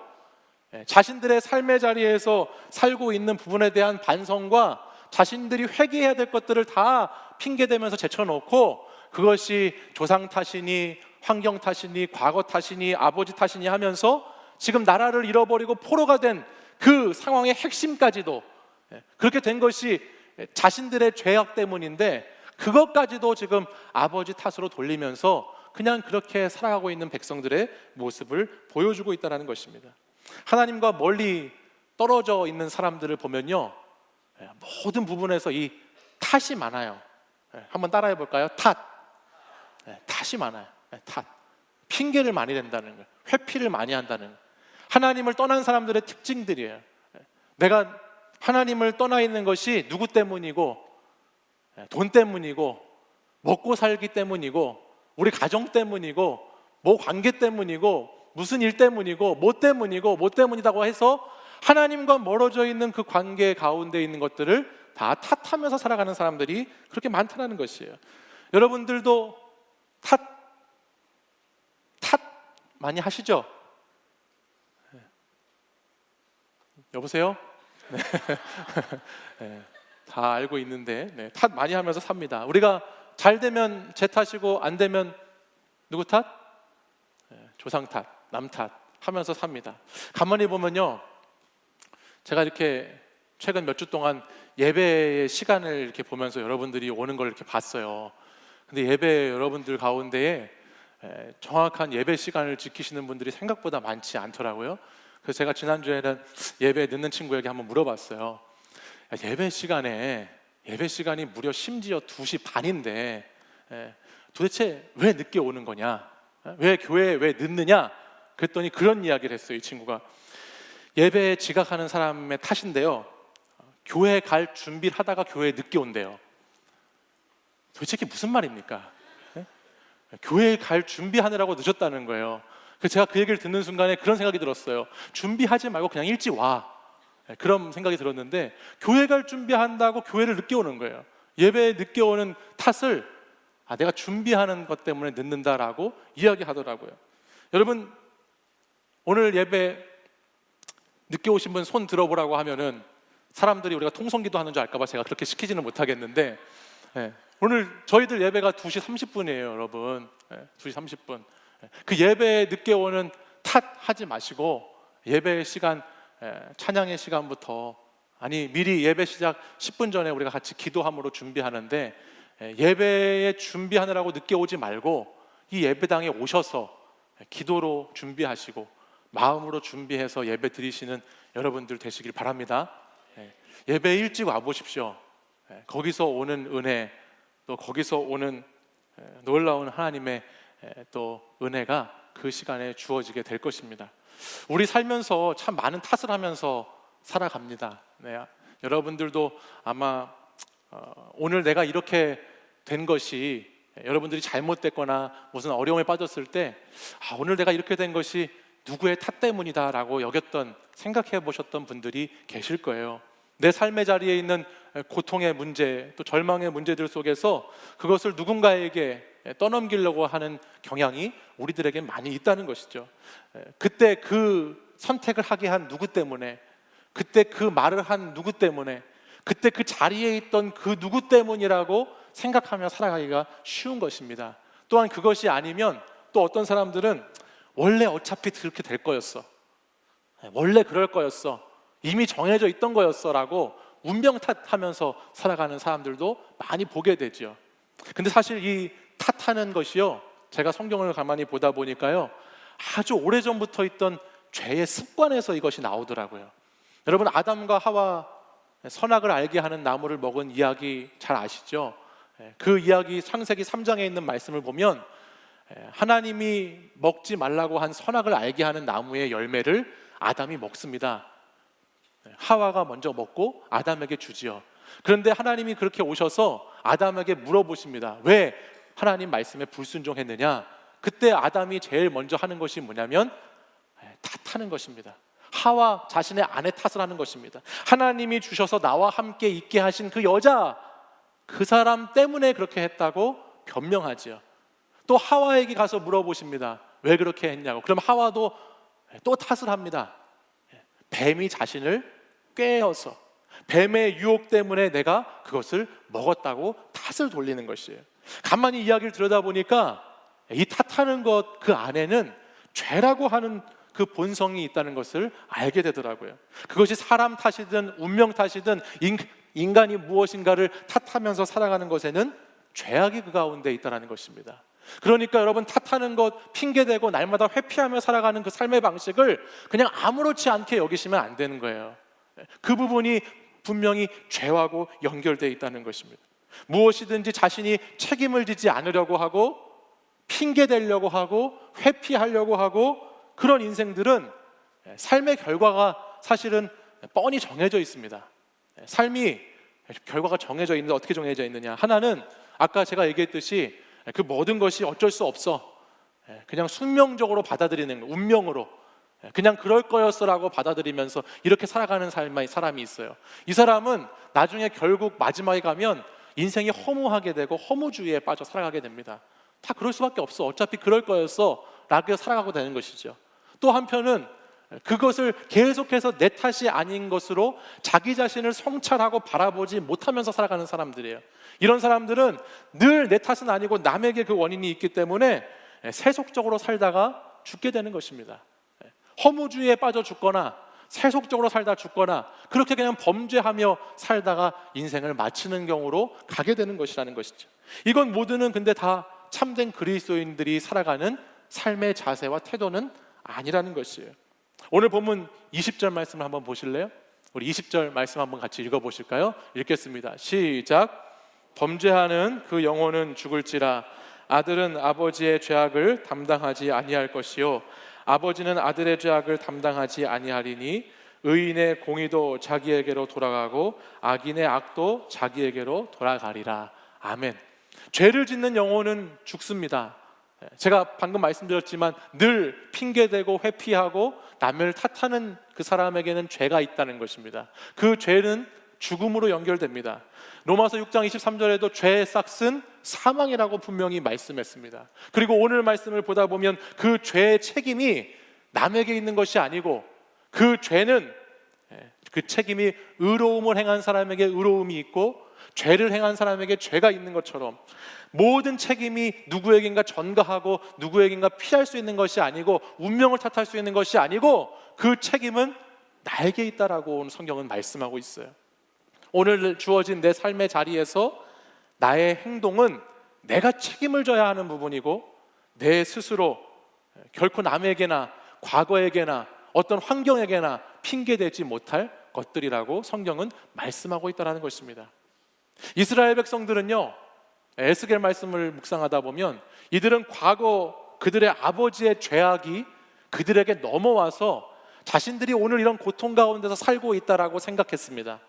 자신들의 삶의 자리에서 살고 있는 부분에 대한 반성과 자신들이 회개해야 될 것들을 다 핑계대면서 제쳐놓고, 그것이 조상 탓이니 환경 탓이니 과거 탓이니 아버지 탓이니 하면서 지금 나라를 잃어버리고 포로가 된 그 상황의 핵심까지도, 그렇게 된 것이 자신들의 죄악 때문인데 그것까지도 지금 아버지 탓으로 돌리면서 그냥 그렇게 살아가고 있는 백성들의 모습을 보여주고 있다는 것입니다. 하나님과 멀리 떨어져 있는 사람들을 보면요, 모든 부분에서 이 탓이 많아요. 한번 따라해 볼까요? 탓이 많아요. 탓. 핑계를 많이 댄다는 거예요. 회피를 많이 한다는 거예요. 하나님을 떠난 사람들의 특징들이에요. 내가 하나님을 떠나 있는 것이 누구 때문이고, 돈 때문이고, 먹고 살기 때문이고, 우리 가정 때문이고, 뭐 관계 때문이고, 무슨 일 때문이고, 뭐 때문이다고 해서 하나님과 멀어져 있는 그 관계 가운데 있는 것들을 다 탓하면서 살아가는 사람들이 그렇게 많다는 것이에요. 여러분들도 탓 많이 하시죠? 여보세요? 네. 네. 다 알고 있는데 탓 많이 하면서 삽니다. 우리가 잘 되면 제 탓이고 안 되면 누구 탓? 조상 탓, 남 탓 하면서 삽니다. 가만히 보면요, 제가 이렇게 최근 몇 주 동안 예배의 시간을 이렇게 보면서 여러분들이 오는 걸 이렇게 봤어요. 근데 예배 여러분들 가운데에 정확한 예배 시간을 지키시는 분들이 생각보다 많지 않더라고요. 그래서 제가 지난주에는 예배에 늦는 친구에게 한번 물어봤어요. 예배 시간이 무려 심지어 2시 반인데 도대체 왜 늦게 오는 거냐? 왜 교회에 왜 늦느냐? 그랬더니 그런 이야기를 했어요. 이 친구가 예배에 지각하는 사람의 탓인데요, 교회 갈 준비를 하다가 교회에 늦게 온대요. 도대체 이게 무슨 말입니까? 교회에 갈 준비하느라고 늦었다는 거예요. 그래서 제가 그 얘기를 듣는 순간에 그런 생각이 들었어요. 준비하지 말고 그냥 일찍 와. 그런 생각이 들었는데, 교회 갈 준비한다고 교회를 늦게 오는 거예요. 예배에 늦게 오는 탓을 내가 준비하는 것 때문에 늦는다라고 이야기하더라고요. 여러분, 오늘 예배 늦게 오신 분 손 들어보라고 하면은 사람들이 우리가 통성기도 하는 줄 알까봐 제가 그렇게 시키지는 못하겠는데, 오늘 저희들 예배가 2시 30분이에요 여러분. 2시 30분. 그 예배에 늦게 오는 탓 하지 마시고, 예배 시간, 찬양의 시간부터, 미리 예배 시작 10분 전에 우리가 같이 기도함으로 준비하는데, 예배에 준비하느라고 늦게 오지 말고 이 예배당에 오셔서 기도로 준비하시고 마음으로 준비해서 예배 드리시는 여러분들 되시길 바랍니다. 예배 일찍 와보십시오. 거기서 오는 은혜, 또 거기서 오는 놀라운 하나님의 또 은혜가 그 시간에 주어지게 될 것입니다. 우리 살면서 참 많은 탓을 하면서 살아갑니다. 네, 여러분들도 아마 오늘 내가 이렇게 된 것이 여러분들이 잘못됐거나 무슨 어려움에 빠졌을 때 오늘 내가 이렇게 된 것이 누구의 탓 때문이다라고 여겼던, 생각해 보셨던 분들이 계실 거예요. 내 삶의 자리에 있는 고통의 문제, 또 절망의 문제들 속에서 그것을 누군가에게 떠넘기려고 하는 경향이 우리들에게 많이 있다는 것이죠. 그때 그 선택을 하게 한 누구 때문에, 그때 그 말을 한 누구 때문에, 그때 그 자리에 있던 그 누구 때문이라고 생각하며 살아가기가 쉬운 것입니다. 또한 그것이 아니면 또 어떤 사람들은 원래 어차피 그렇게 될 거였어, 원래 그럴 거였어, 이미 정해져 있던 거였어 라고 운명 탓하면서 살아가는 사람들도 많이 보게 되죠. 근데 사실 이 탓하는 것이요, 제가 성경을 가만히 보다 보니까요, 아주 오래전부터 있던 죄의 습관에서 이것이 나오더라고요. 여러분, 아담과 하와 선악을 알게 하는 나무를 먹은 이야기 잘 아시죠? 그 이야기 창세기 3장에 있는 말씀을 보면 하나님이 먹지 말라고 한 선악을 알게 하는 나무의 열매를 아담이 먹습니다. 하와가 먼저 먹고 아담에게 주지요. 그런데 하나님이 그렇게 오셔서 아담에게 물어보십니다. 왜 하나님 말씀에 불순종했느냐? 그때 아담이 제일 먼저 하는 것이 뭐냐면 탓하는 것입니다. 하와 자신의 아내 탓을 하는 것입니다. 하나님이 주셔서 나와 함께 있게 하신 그 여자, 그 사람 때문에 그렇게 했다고 변명하지요. 또 하와에게 가서 물어보십니다. 왜 그렇게 했냐고. 그럼 하와도 또 탓을 합니다. 뱀이 자신을 꾀어서, 뱀의 유혹 때문에 내가 그것을 먹었다고 탓을 돌리는 것이에요. 가만히 이야기를 들여다보니까 이 탓하는 것 그 안에는 죄라고 하는 그 본성이 있다는 것을 알게 되더라고요. 그것이 사람 탓이든 운명 탓이든 인간이 무엇인가를 탓하면서 살아가는 것에는 죄악이 그 가운데 있다는 것입니다. 그러니까 여러분, 탓하는 것, 핑계대고 날마다 회피하며 살아가는 그 삶의 방식을 그냥 아무렇지 않게 여기시면 안 되는 거예요. 그 부분이 분명히 죄하고 연결되어 있다는 것입니다. 무엇이든지 자신이 책임을 지지 않으려고 하고, 핑계대려고 하고, 회피하려고 하고, 그런 인생들은 삶의 결과가 사실은 뻔히 정해져 있습니다. 삶이 결과가 정해져 있는데 어떻게 정해져 있느냐? 하나는 아까 제가 얘기했듯이 그 모든 것이 어쩔 수 없어, 그냥 숙명적으로 받아들이는 거, 운명으로 그냥 그럴 거였어라고 받아들이면서 이렇게 살아가는 사람이 있어요. 이 사람은 나중에 결국 마지막에 가면 인생이 허무하게 되고 허무주의에 빠져 살아가게 됩니다. 다 그럴 수밖에 없어, 어차피 그럴 거였어 라고 살아가고 되는 것이죠. 또 한편은 그것을 계속해서 내 탓이 아닌 것으로 자기 자신을 성찰하고 바라보지 못하면서 살아가는 사람들이에요. 이런 사람들은 늘 내 탓은 아니고 남에게 그 원인이 있기 때문에 세속적으로 살다가 죽게 되는 것입니다. 허무주의에 빠져 죽거나 세속적으로 살다 죽거나 그렇게 그냥 범죄하며 살다가 인생을 마치는 경우로 가게 되는 것이라는 것이죠. 이건 모두는 근데 다 참된 그리스도인들이 살아가는 삶의 자세와 태도는 아니라는 것이에요. 오늘 본문 20절 말씀을 한번 보실래요? 우리 20절 말씀 한번 같이 읽어보실까요? 읽겠습니다. 시작. 범죄하는 그 영혼은 죽을지라. 아들은 아버지의 죄악을 담당하지 아니할 것이요 아버지는 아들의 죄악을 담당하지 아니하리니 의인의 공의도 자기에게로 돌아가고 악인의 악도 자기에게로 돌아가리라. 아멘. 죄를 짓는 영혼은 죽습니다. 제가 방금 말씀드렸지만 늘 핑계대고 회피하고 남을 탓하는 그 사람에게는 죄가 있다는 것입니다. 그 죄는 죽음으로 연결됩니다. 로마서 6장 23절에도 죄의 싹은 사망이라고 분명히 말씀했습니다. 그리고 오늘 말씀을 보다 보면 그 죄의 책임이 남에게 있는 것이 아니고 그 죄는 그 책임이 의로움을 행한 사람에게 의로움이 있고 죄를 행한 사람에게 죄가 있는 것처럼 모든 책임이 누구에겐가 전가하고 누구에겐가 피할 수 있는 것이 아니고 운명을 탓할 수 있는 것이 아니고 그 책임은 나에게 있다라고 오늘 성경은 말씀하고 있어요. 오늘 주어진 내 삶의 자리에서 나의 행동은 내가 책임을 져야 하는 부분이고 내 스스로 결코 남에게나 과거에게나 어떤 환경에게나 핑계대지 못할 것들이라고 성경은 말씀하고 있다는 것입니다. 이스라엘 백성들은요, 에스겔 말씀을 묵상하다 보면 이들은 과거 그들의 아버지의 죄악이 그들에게 넘어와서 자신들이 오늘 이런 고통 가운데서 살고 있다라고 생각했습니다.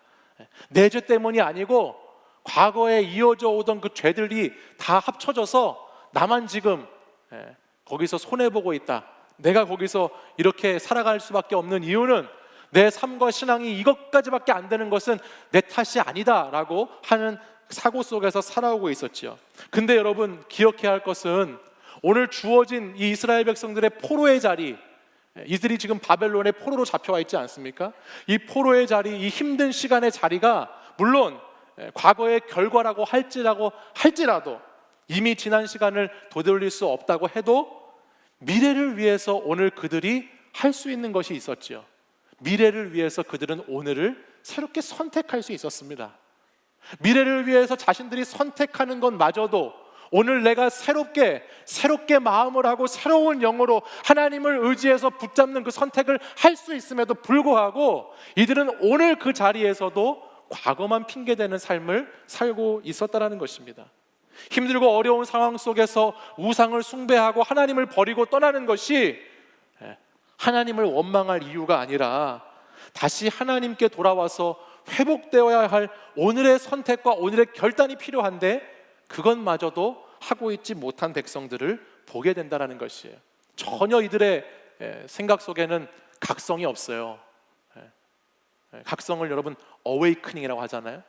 내 죄 때문이 아니고 과거에 이어져 오던 그 죄들이 다 합쳐져서 나만 지금 거기서 손해보고 있다. 내가 거기서 이렇게 살아갈 수밖에 없는 이유는 내 삶과 신앙이 이것까지밖에 안 되는 것은 내 탓이 아니다라고 하는 사고 속에서 살아오고 있었지요. 근데 여러분 기억해야 할 것은 오늘 주어진 이 이스라엘 백성들의 포로의 자리, 이들이 지금 바벨론의 포로로 잡혀와 있지 않습니까? 이 포로의 자리, 이 힘든 시간의 자리가 물론 과거의 결과라고 할지라도 이미 지난 시간을 되돌릴 수 없다고 해도 미래를 위해서 오늘 그들이 할 수 있는 것이 있었지요. 미래를 위해서 그들은 오늘을 새롭게 선택할 수 있었습니다. 미래를 위해서 자신들이 선택하는 것마저도 오늘 내가 새롭게 마음을 하고 새로운 영으로 하나님을 의지해서 붙잡는 그 선택을 할 수 있음에도 불구하고 이들은 오늘 그 자리에서도 과거만 핑계대는 삶을 살고 있었다라는 것입니다. 힘들고 어려운 상황 속에서 우상을 숭배하고 하나님을 버리고 떠나는 것이 하나님을 원망할 이유가 아니라 다시 하나님께 돌아와서 회복되어야 할 오늘의 선택과 오늘의 결단이 필요한데 그것마저도 하고 있지 못한 백성들을 보게 된다는 것이에요. 전혀 이들의 생각 속에는 각성이 없어요. 각성을 여러분 어웨이크닝이라고 하잖아요.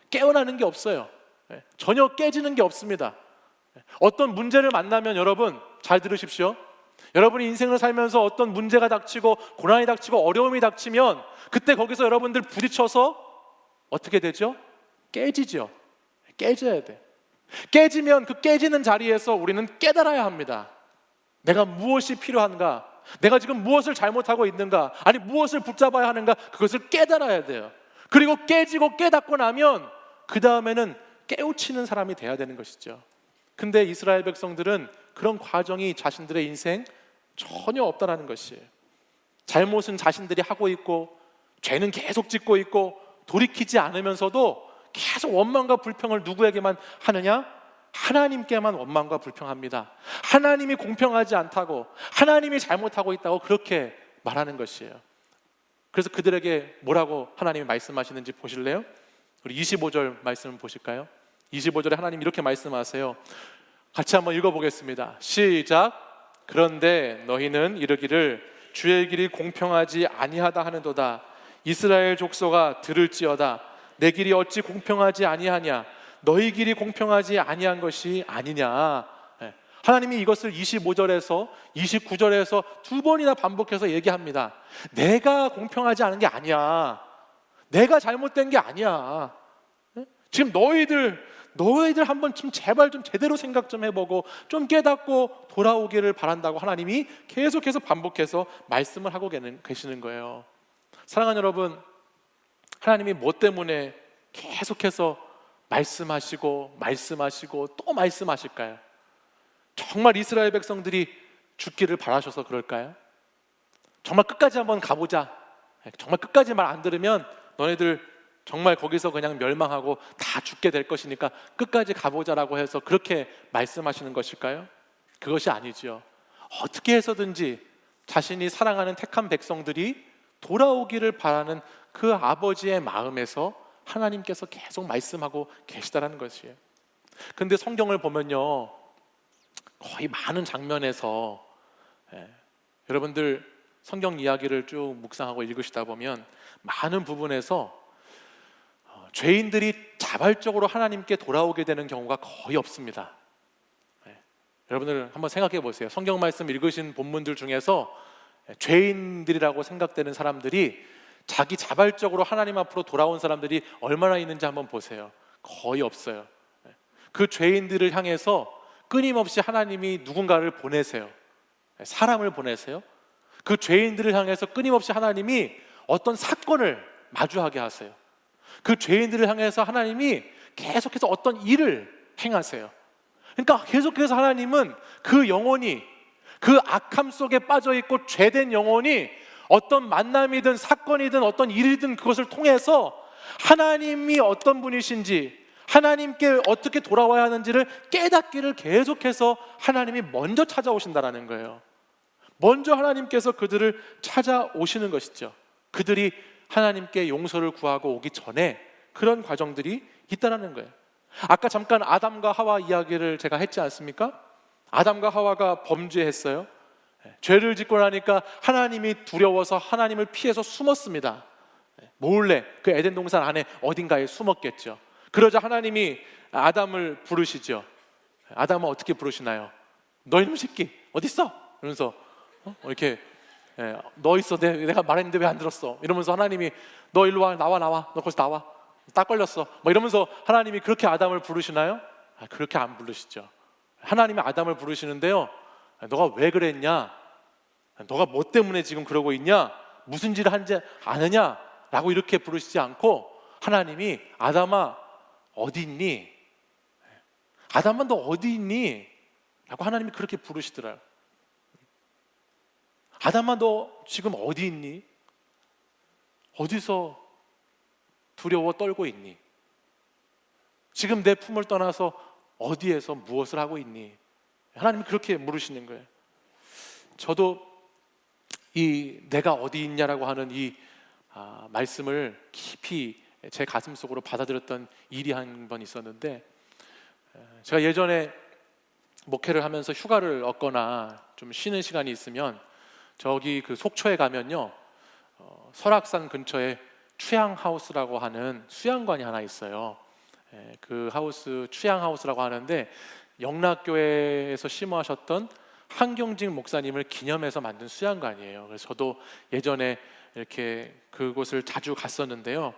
깨어나는 게 없어요. 전혀 깨지는 게 없습니다. 어떤 문제를 만나면 여러분 잘 들으십시오. 여러분이 인생을 살면서 어떤 문제가 닥치고 고난이 닥치고 어려움이 닥치면 그때 거기서 여러분들 부딪혀서 어떻게 되죠? 깨지죠. 깨져야 돼. 깨지면 그 깨지는 자리에서 우리는 깨달아야 합니다. 내가 무엇이 필요한가? 내가 지금 무엇을 잘못하고 있는가? 아니 무엇을 붙잡아야 하는가? 그것을 깨달아야 돼요. 그리고 깨지고 깨닫고 나면 그 다음에는 깨우치는 사람이 돼야 되는 것이죠. 근데 이스라엘 백성들은 그런 과정이 자신들의 인생 전혀 없다라는 것이에요. 잘못은 자신들이 하고 있고 죄는 계속 짓고 있고 돌이키지 않으면서도 계속 원망과 불평을 누구에게만 하느냐? 하나님께만 원망과 불평합니다. 하나님이 공평하지 않다고, 하나님이 잘못하고 있다고 그렇게 말하는 것이에요. 그래서 그들에게 뭐라고 하나님이 말씀하시는지 보실래요? 우리 25절 말씀 보실까요? 25절에 하나님 이렇게 말씀하세요. 같이 한번 읽어보겠습니다. 시작. 그런데 너희는 이르기를 주의 길이 공평하지 아니하다 하는도다. 이스라엘 족속아 들을지어다. 내 길이 어찌 공평하지 아니하냐? 너희 길이 공평하지 아니한 것이 아니냐? 하나님이 이것을 25절에서 29절에서 두 번이나 반복해서 얘기합니다. 내가 공평하지 않은 게 아니야. 내가 잘못된 게 아니야. 지금 너희들 한번 좀 제발 좀 제대로 생각 좀 해보고 좀 깨닫고 돌아오기를 바란다고 하나님이 계속해서 반복해서 말씀을 하고 계시는 거예요. 사랑하는 여러분, 하나님이 뭐 때문에 계속해서 말씀하시고 또 말씀하실까요? 정말 이스라엘 백성들이 죽기를 바라셔서 그럴까요? 정말 끝까지 한번 가보자. 정말 끝까지 말 안 들으면 너네들 정말 거기서 그냥 멸망하고 다 죽게 될 것이니까 끝까지 가보자라고 해서 그렇게 말씀하시는 것일까요? 그것이 아니죠. 어떻게 해서든지 자신이 사랑하는 택한 백성들이 돌아오기를 바라는 그 아버지의 마음에서 하나님께서 계속 말씀하고 계시다라는 것이에요. 근데 성경을 보면요, 거의 많은 장면에서 여러분들 성경 이야기를 쭉 묵상하고 읽으시다 보면 많은 부분에서 죄인들이 자발적으로 하나님께 돌아오게 되는 경우가 거의 없습니다. 여러분들 한번 생각해 보세요. 성경 말씀 읽으신 본문들 중에서 죄인들이라고 생각되는 사람들이 자기 자발적으로 하나님 앞으로 돌아온 사람들이 얼마나 있는지 한번 보세요. 거의 없어요. 그 죄인들을 향해서 끊임없이 하나님이 누군가를 보내세요. 사람을 보내세요. 그 죄인들을 향해서 끊임없이 하나님이 어떤 사건을 마주하게 하세요. 그 죄인들을 향해서 하나님이 계속해서 어떤 일을 행하세요. 그러니까 계속해서 하나님은 그 영혼이, 그 악함 속에 빠져있고 죄된 영혼이 어떤 만남이든 사건이든 어떤 일이든 그것을 통해서 하나님이 어떤 분이신지, 하나님께 어떻게 돌아와야 하는지를 깨닫기를 계속해서 하나님이 먼저 찾아오신다라는 거예요. 먼저 하나님께서 그들을 찾아오시는 것이죠. 그들이 하나님께 용서를 구하고 오기 전에 그런 과정들이 있다는 거예요. 아까 잠깐 아담과 하와 이야기를 제가 했지 않습니까? 아담과 하와가 범죄했어요. 죄를 짓고 나니까 하나님이 두려워서 하나님을 피해서 숨었습니다. 몰래 그 에덴 동산 안에 어딘가에 숨었겠죠. 그러자 하나님이 아담을 부르시죠. 아담은 어떻게 부르시나요? 너 이놈 새끼 어디 있어? 이러면서 이렇게 너 있어, 내가 말했는데 왜 안 들었어? 이러면서 하나님이 너 일로 와, 나와, 너 거기서 나와, 딱 걸렸어, 뭐 이러면서 하나님이 그렇게 아담을 부르시나요? 그렇게 안 부르시죠. 하나님이 아담을 부르시는데요, 너가 왜 그랬냐? 너가 뭐 때문에 지금 그러고 있냐? 무슨 짓을 한지 아느냐? 라고 이렇게 부르시지 않고 하나님이 아담아 어디 있니? 아담아 너 어디 있니? 라고 하나님이 그렇게 부르시더라고요. 아담아 너 지금 어디 있니? 어디서 두려워 떨고 있니? 지금 내 품을 떠나서 어디에서 무엇을 하고 있니? 하나님이 그렇게 물으시는 거예요. 저도 이 내가 어디 있냐라고 하는 이 말씀을 깊이 제 가슴 속으로 받아들였던 일이 한 번 있었는데, 제가 예전에 목회를 하면서 휴가를 얻거나 좀 쉬는 시간이 있으면 저기 그 속초에 가면요, 설악산 근처에 추양하우스라고 하는 수양관이 하나 있어요. 그 하우스 추양하우스라고 하는데 영락교회에서 심호하셨던 한경직 목사님을 기념해서 만든 수양관이에요. 그래서 저도 예전에 이렇게 그곳을 자주 갔었는데요,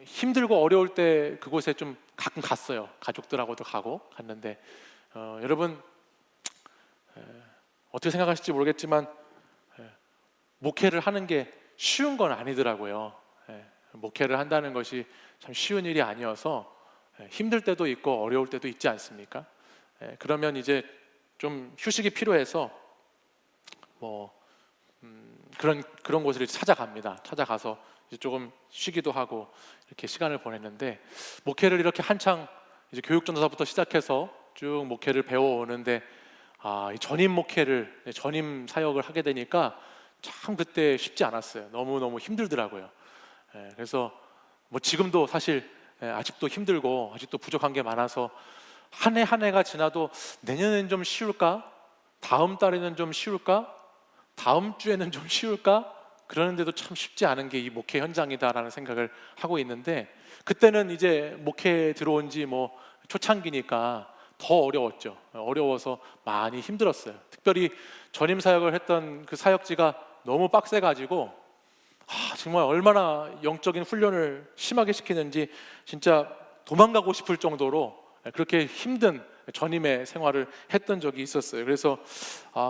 힘들고 어려울 때 그곳에 좀 가끔 갔어요. 가족들하고도 갔는데 여러분 어떻게 생각하실지 모르겠지만 목회를 하는 게 쉬운 건 아니더라고요. 목회를 한다는 것이 참 쉬운 일이 아니어서 힘들 때도 있고 어려울 때도 있지 않습니까? 그러면 이제 좀 휴식이 필요해서 그런 곳을 찾아갑니다. 찾아가서 이제 조금 쉬기도 하고 이렇게 시간을 보냈는데, 목회를 이렇게 한창 이제 교육전도사부터 시작해서 쭉 목회를 배워오는데 이 전임 목회를, 전임 사역을 하게 되니까 참 그때 쉽지 않았어요. 너무너무 힘들더라고요. 그래서 지금도 사실 아직도 힘들고 아직도 부족한 게 많아서 한 해 한 해가 지나도 내년엔 좀 쉬울까? 다음 달에는 좀 쉬울까? 다음 주에는 좀 쉬울까? 그러는데도 참 쉽지 않은 게 이 목회 현장이다라는 생각을 하고 있는데, 그때는 이제 목회 들어온 지 초창기니까 더 어려웠죠. 어려워서 많이 힘들었어요. 특별히 전임 사역을 했던 그 사역지가 너무 빡세가지고 정말 얼마나 영적인 훈련을 심하게 시키는지 진짜 도망가고 싶을 정도로 그렇게 힘든 전임의 생활을 했던 적이 있었어요. 그래서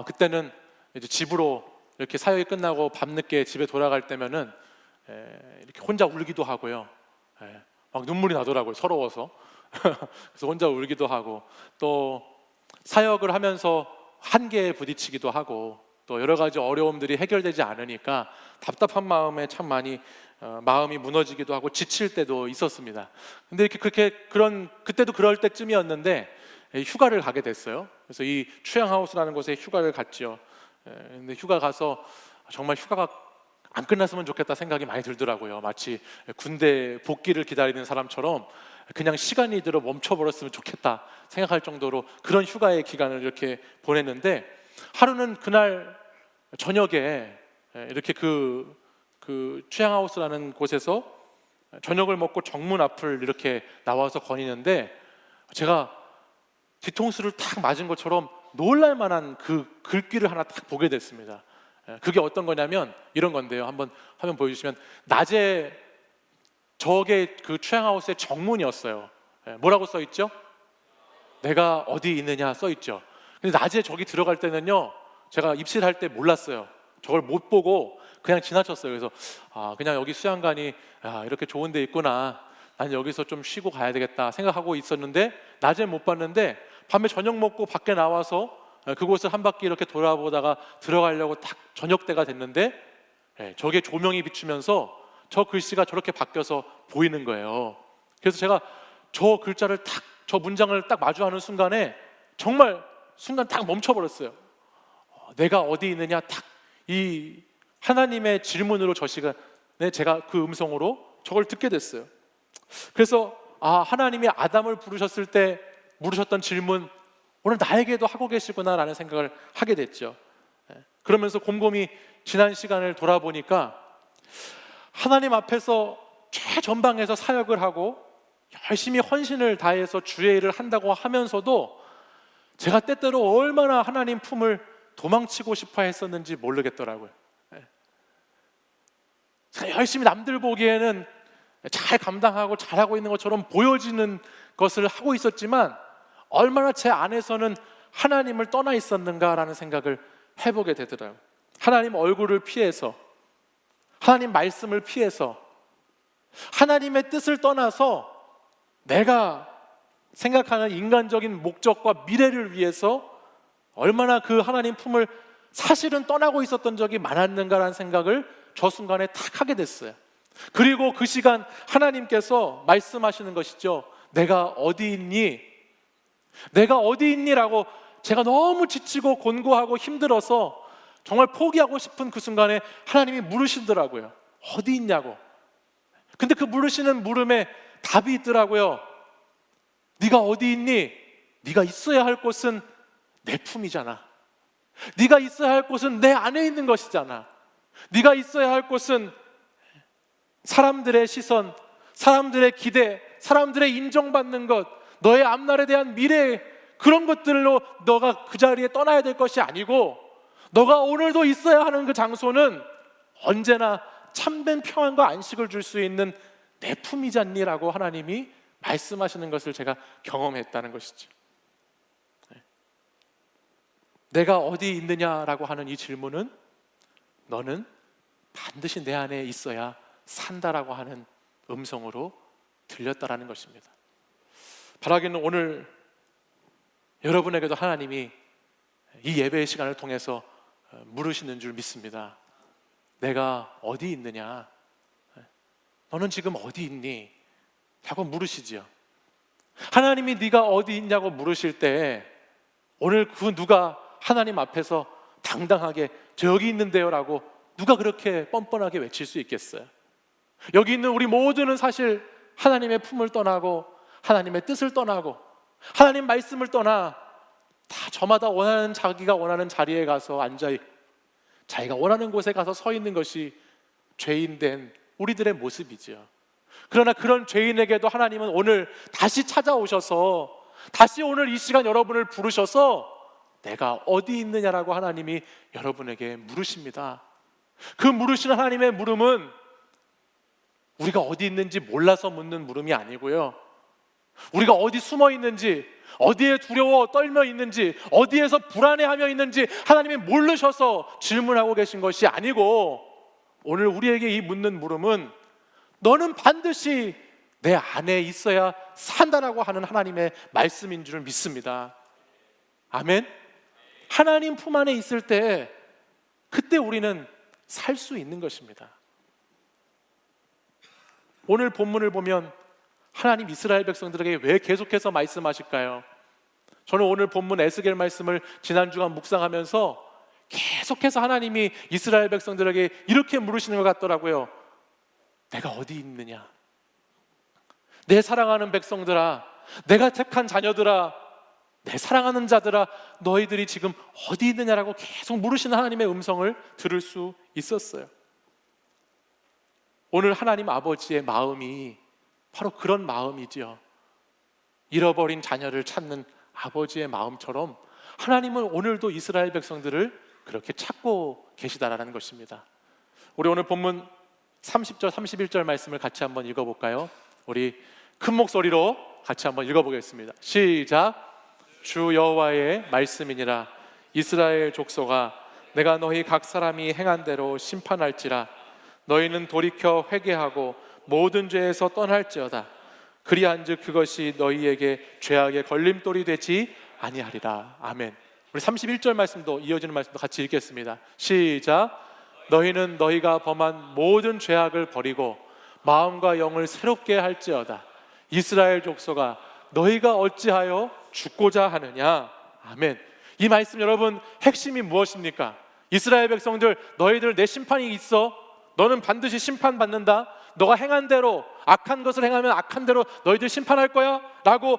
그때는 이제 집으로 이렇게 사역이 끝나고 밤늦게 집에 돌아갈 때면은 이렇게 혼자 울기도 하고요. 막 눈물이 나더라고요. 서러워서. 그래서 혼자 울기도 하고, 또 사역을 하면서 한계에 부딪히기도 하고, 또 여러 가지 어려움들이 해결되지 않으니까 답답한 마음에 참 많이 마음이 무너지기도 하고 지칠 때도 있었습니다. 근데 그때도 그럴 때쯤이었는데 휴가를 가게 됐어요. 그래서 이 추양하우스라는 곳에 휴가를 갔죠. 근데 휴가 가서 정말 휴가가 안 끝났으면 좋겠다 생각이 많이 들더라고요. 마치 군대 복귀를 기다리는 사람처럼 그냥 시간이 들어 멈춰버렸으면 좋겠다 생각할 정도로 그런 휴가의 기간을 이렇게 보냈는데, 하루는 그날 저녁에 이렇게 그 추양하우스라는 곳에서 저녁을 먹고 정문 앞을 이렇게 나와서 거니는데 제가 뒤통수를 탁 맞은 것처럼 놀랄만한 그 글귀를 하나 딱 보게 됐습니다. 그게 어떤 거냐면 이런 건데요. 한번 화면 보여주시면, 낮에 저게 그 추양하우스의 정문이었어요. 뭐라고 써 있죠? 내가 어디 있느냐 써 있죠. 근데 낮에 저기 들어갈 때는요, 제가 입실할 때 몰랐어요. 저걸 못 보고 그냥 지나쳤어요. 그래서 그냥 여기 수양관이 이렇게 좋은 데 있구나, 난 여기서 좀 쉬고 가야 되겠다 생각하고 있었는데, 낮에 못 봤는데 밤에 저녁 먹고 밖에 나와서 그곳을 한 바퀴 이렇게 돌아보다가 들어가려고 딱 저녁 때가 됐는데 저게 조명이 비추면서 저 글씨가 저렇게 바뀌어서 보이는 거예요. 그래서 제가 저 글자를 저 문장을 딱 마주하는 순간에 정말 순간 딱 멈춰버렸어요. 내가 어디 있느냐, 딱 이 하나님의 질문으로 저 시간에 제가 그 음성으로 저걸 듣게 됐어요. 그래서 하나님이 아담을 부르셨을 때 물으셨던 질문, 오늘 나에게도 하고 계시구나라는 생각을 하게 됐죠. 그러면서 곰곰이 지난 시간을 돌아보니까 하나님 앞에서 최전방에서 사역을 하고 열심히 헌신을 다해서 주의 일을 한다고 하면서도 제가 때때로 얼마나 하나님 품을 도망치고 싶어 했었는지 모르겠더라고요. 제가 열심히 남들 보기에는 잘 감당하고 잘하고 있는 것처럼 보여지는 것을 하고 있었지만 얼마나 제 안에서는 하나님을 떠나 있었는가라는 생각을 해보게 되더라고요. 하나님 얼굴을 피해서, 하나님 말씀을 피해서, 하나님의 뜻을 떠나서 내가 생각하는 인간적인 목적과 미래를 위해서 얼마나 그 하나님 품을 사실은 떠나고 있었던 적이 많았는가라는 생각을 저 순간에 탁 하게 됐어요. 그리고 그 시간 하나님께서 말씀하시는 것이죠. 내가 어디 있니? 내가 어디 있니? 라고 제가 너무 지치고 곤고하고 힘들어서 정말 포기하고 싶은 그 순간에 하나님이 물으시더라고요. 어디 있냐고. 근데 그 물으시는 물음에 답이 있더라고요. 네가 어디 있니? 네가 있어야 할 곳은 내 품이잖아. 네가 있어야 할 곳은 내 안에 있는 것이잖아. 네가 있어야 할 곳은 사람들의 시선, 사람들의 기대, 사람들의 인정받는 것, 너의 앞날에 대한 미래, 그런 것들로 너가 그 자리에 떠나야 될 것이 아니고 너가 오늘도 있어야 하는 그 장소는 언제나 참된 평안과 안식을 줄 수 있는 내 품이잖니라고 하나님이 말씀하시는 것을 제가 경험했다는 것이죠. 내가 어디 있느냐라고 하는 이 질문은 너는 반드시 내 안에 있어야 산다라고 하는 음성으로 들렸다라는 것입니다. 바라기는 오늘 여러분에게도 하나님이 이 예배의 시간을 통해서 물으시는 줄 믿습니다. 내가 어디 있느냐? 너는 지금 어디 있니? 라고 물으시지요. 하나님이 네가 어디 있냐고 물으실 때 오늘 그 누가 하나님 앞에서 당당하게 저 여기 있는데요 라고 누가 그렇게 뻔뻔하게 외칠 수 있겠어요? 여기 있는 우리 모두는 사실 하나님의 품을 떠나고 하나님의 뜻을 떠나고 하나님 말씀을 떠나 다 저마다 원하는 자기가 원하는 자리에 가서 앉아있고 자기가 원하는 곳에 가서 서 있는 것이 죄인된 우리들의 모습이죠. 그러나 그런 죄인에게도 하나님은 오늘 다시 찾아오셔서 다시 오늘 이 시간 여러분을 부르셔서 내가 어디 있느냐라고 하나님이 여러분에게 물으십니다. 그 물으시는 하나님의 물음은 우리가 어디 있는지 몰라서 묻는 물음이 아니고요, 우리가 어디 숨어 있는지, 어디에 두려워 떨며 있는지, 어디에서 불안해하며 있는지 하나님이 모르셔서 질문하고 계신 것이 아니고 오늘 우리에게 이 묻는 물음은 너는 반드시 내 안에 있어야 산다라고 하는 하나님의 말씀인 줄 믿습니다. 아멘. 하나님 품 안에 있을 때 그때 우리는 살 수 있는 것입니다. 오늘 본문을 보면 하나님 이스라엘 백성들에게 왜 계속해서 말씀하실까요? 저는 오늘 본문 에스겔 말씀을 지난주간 묵상하면서 계속해서 하나님이 이스라엘 백성들에게 이렇게 물으시는 것 같더라고요. 내가 어디 있느냐? 내 사랑하는 백성들아, 내가 택한 자녀들아, 내 사랑하는 자들아, 너희들이 지금 어디 있느냐라고 계속 물으시는 하나님의 음성을 들을 수 있었어요. 오늘 하나님 아버지의 마음이 바로 그런 마음이지요. 잃어버린 자녀를 찾는 아버지의 마음처럼 하나님은 오늘도 이스라엘 백성들을 그렇게 찾고 계시다라는 것입니다. 우리 오늘 본문 30절, 31절 말씀을 같이 한번 읽어볼까요? 우리 큰 목소리로 같이 한번 읽어보겠습니다. 시작. 주 여호와의 말씀이니라. 이스라엘 족속아, 내가 너희 각 사람이 행한 대로 심판할지라. 너희는 돌이켜 회개하고 모든 죄에서 떠날지어다. 그리한즉 그것이 너희에게 죄악의 걸림돌이 되지 아니하리라. 아멘. 우리 31절 말씀도 이어지는 말씀도 같이 읽겠습니다. 시작. 너희는 너희가 범한 모든 죄악을 버리고 마음과 영을 새롭게 할지어다. 이스라엘 족속아, 너희가 어찌하여 죽고자 하느냐. 아멘. 이 말씀 여러분 핵심이 무엇입니까? 이스라엘 백성들, 너희들 내 심판이 있어. 너는 반드시 심판받는다. 너가 행한 대로, 악한 것을 행하면 악한 대로 너희들 심판할 거야 라고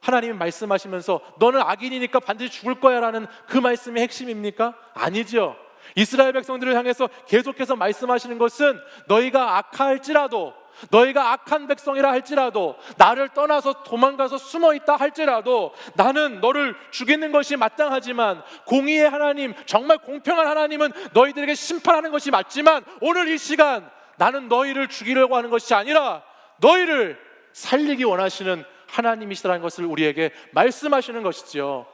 하나님이 말씀하시면서 너는 악인이니까 반드시 죽을 거야 라는 그 말씀이 핵심입니까? 아니죠. 이스라엘 백성들을 향해서 계속해서 말씀하시는 것은 너희가 악할지라도, 너희가 악한 백성이라 할지라도, 나를 떠나서 도망가서 숨어있다 할지라도 나는 너를 죽이는 것이 마땅하지만, 공의의 하나님, 정말 공평한 하나님은 너희들에게 심판하는 것이 맞지만, 오늘 이 시간 나는 너희를 죽이려고 하는 것이 아니라 너희를 살리기 원하시는 하나님이시라는 것을 우리에게 말씀하시는 것이죠.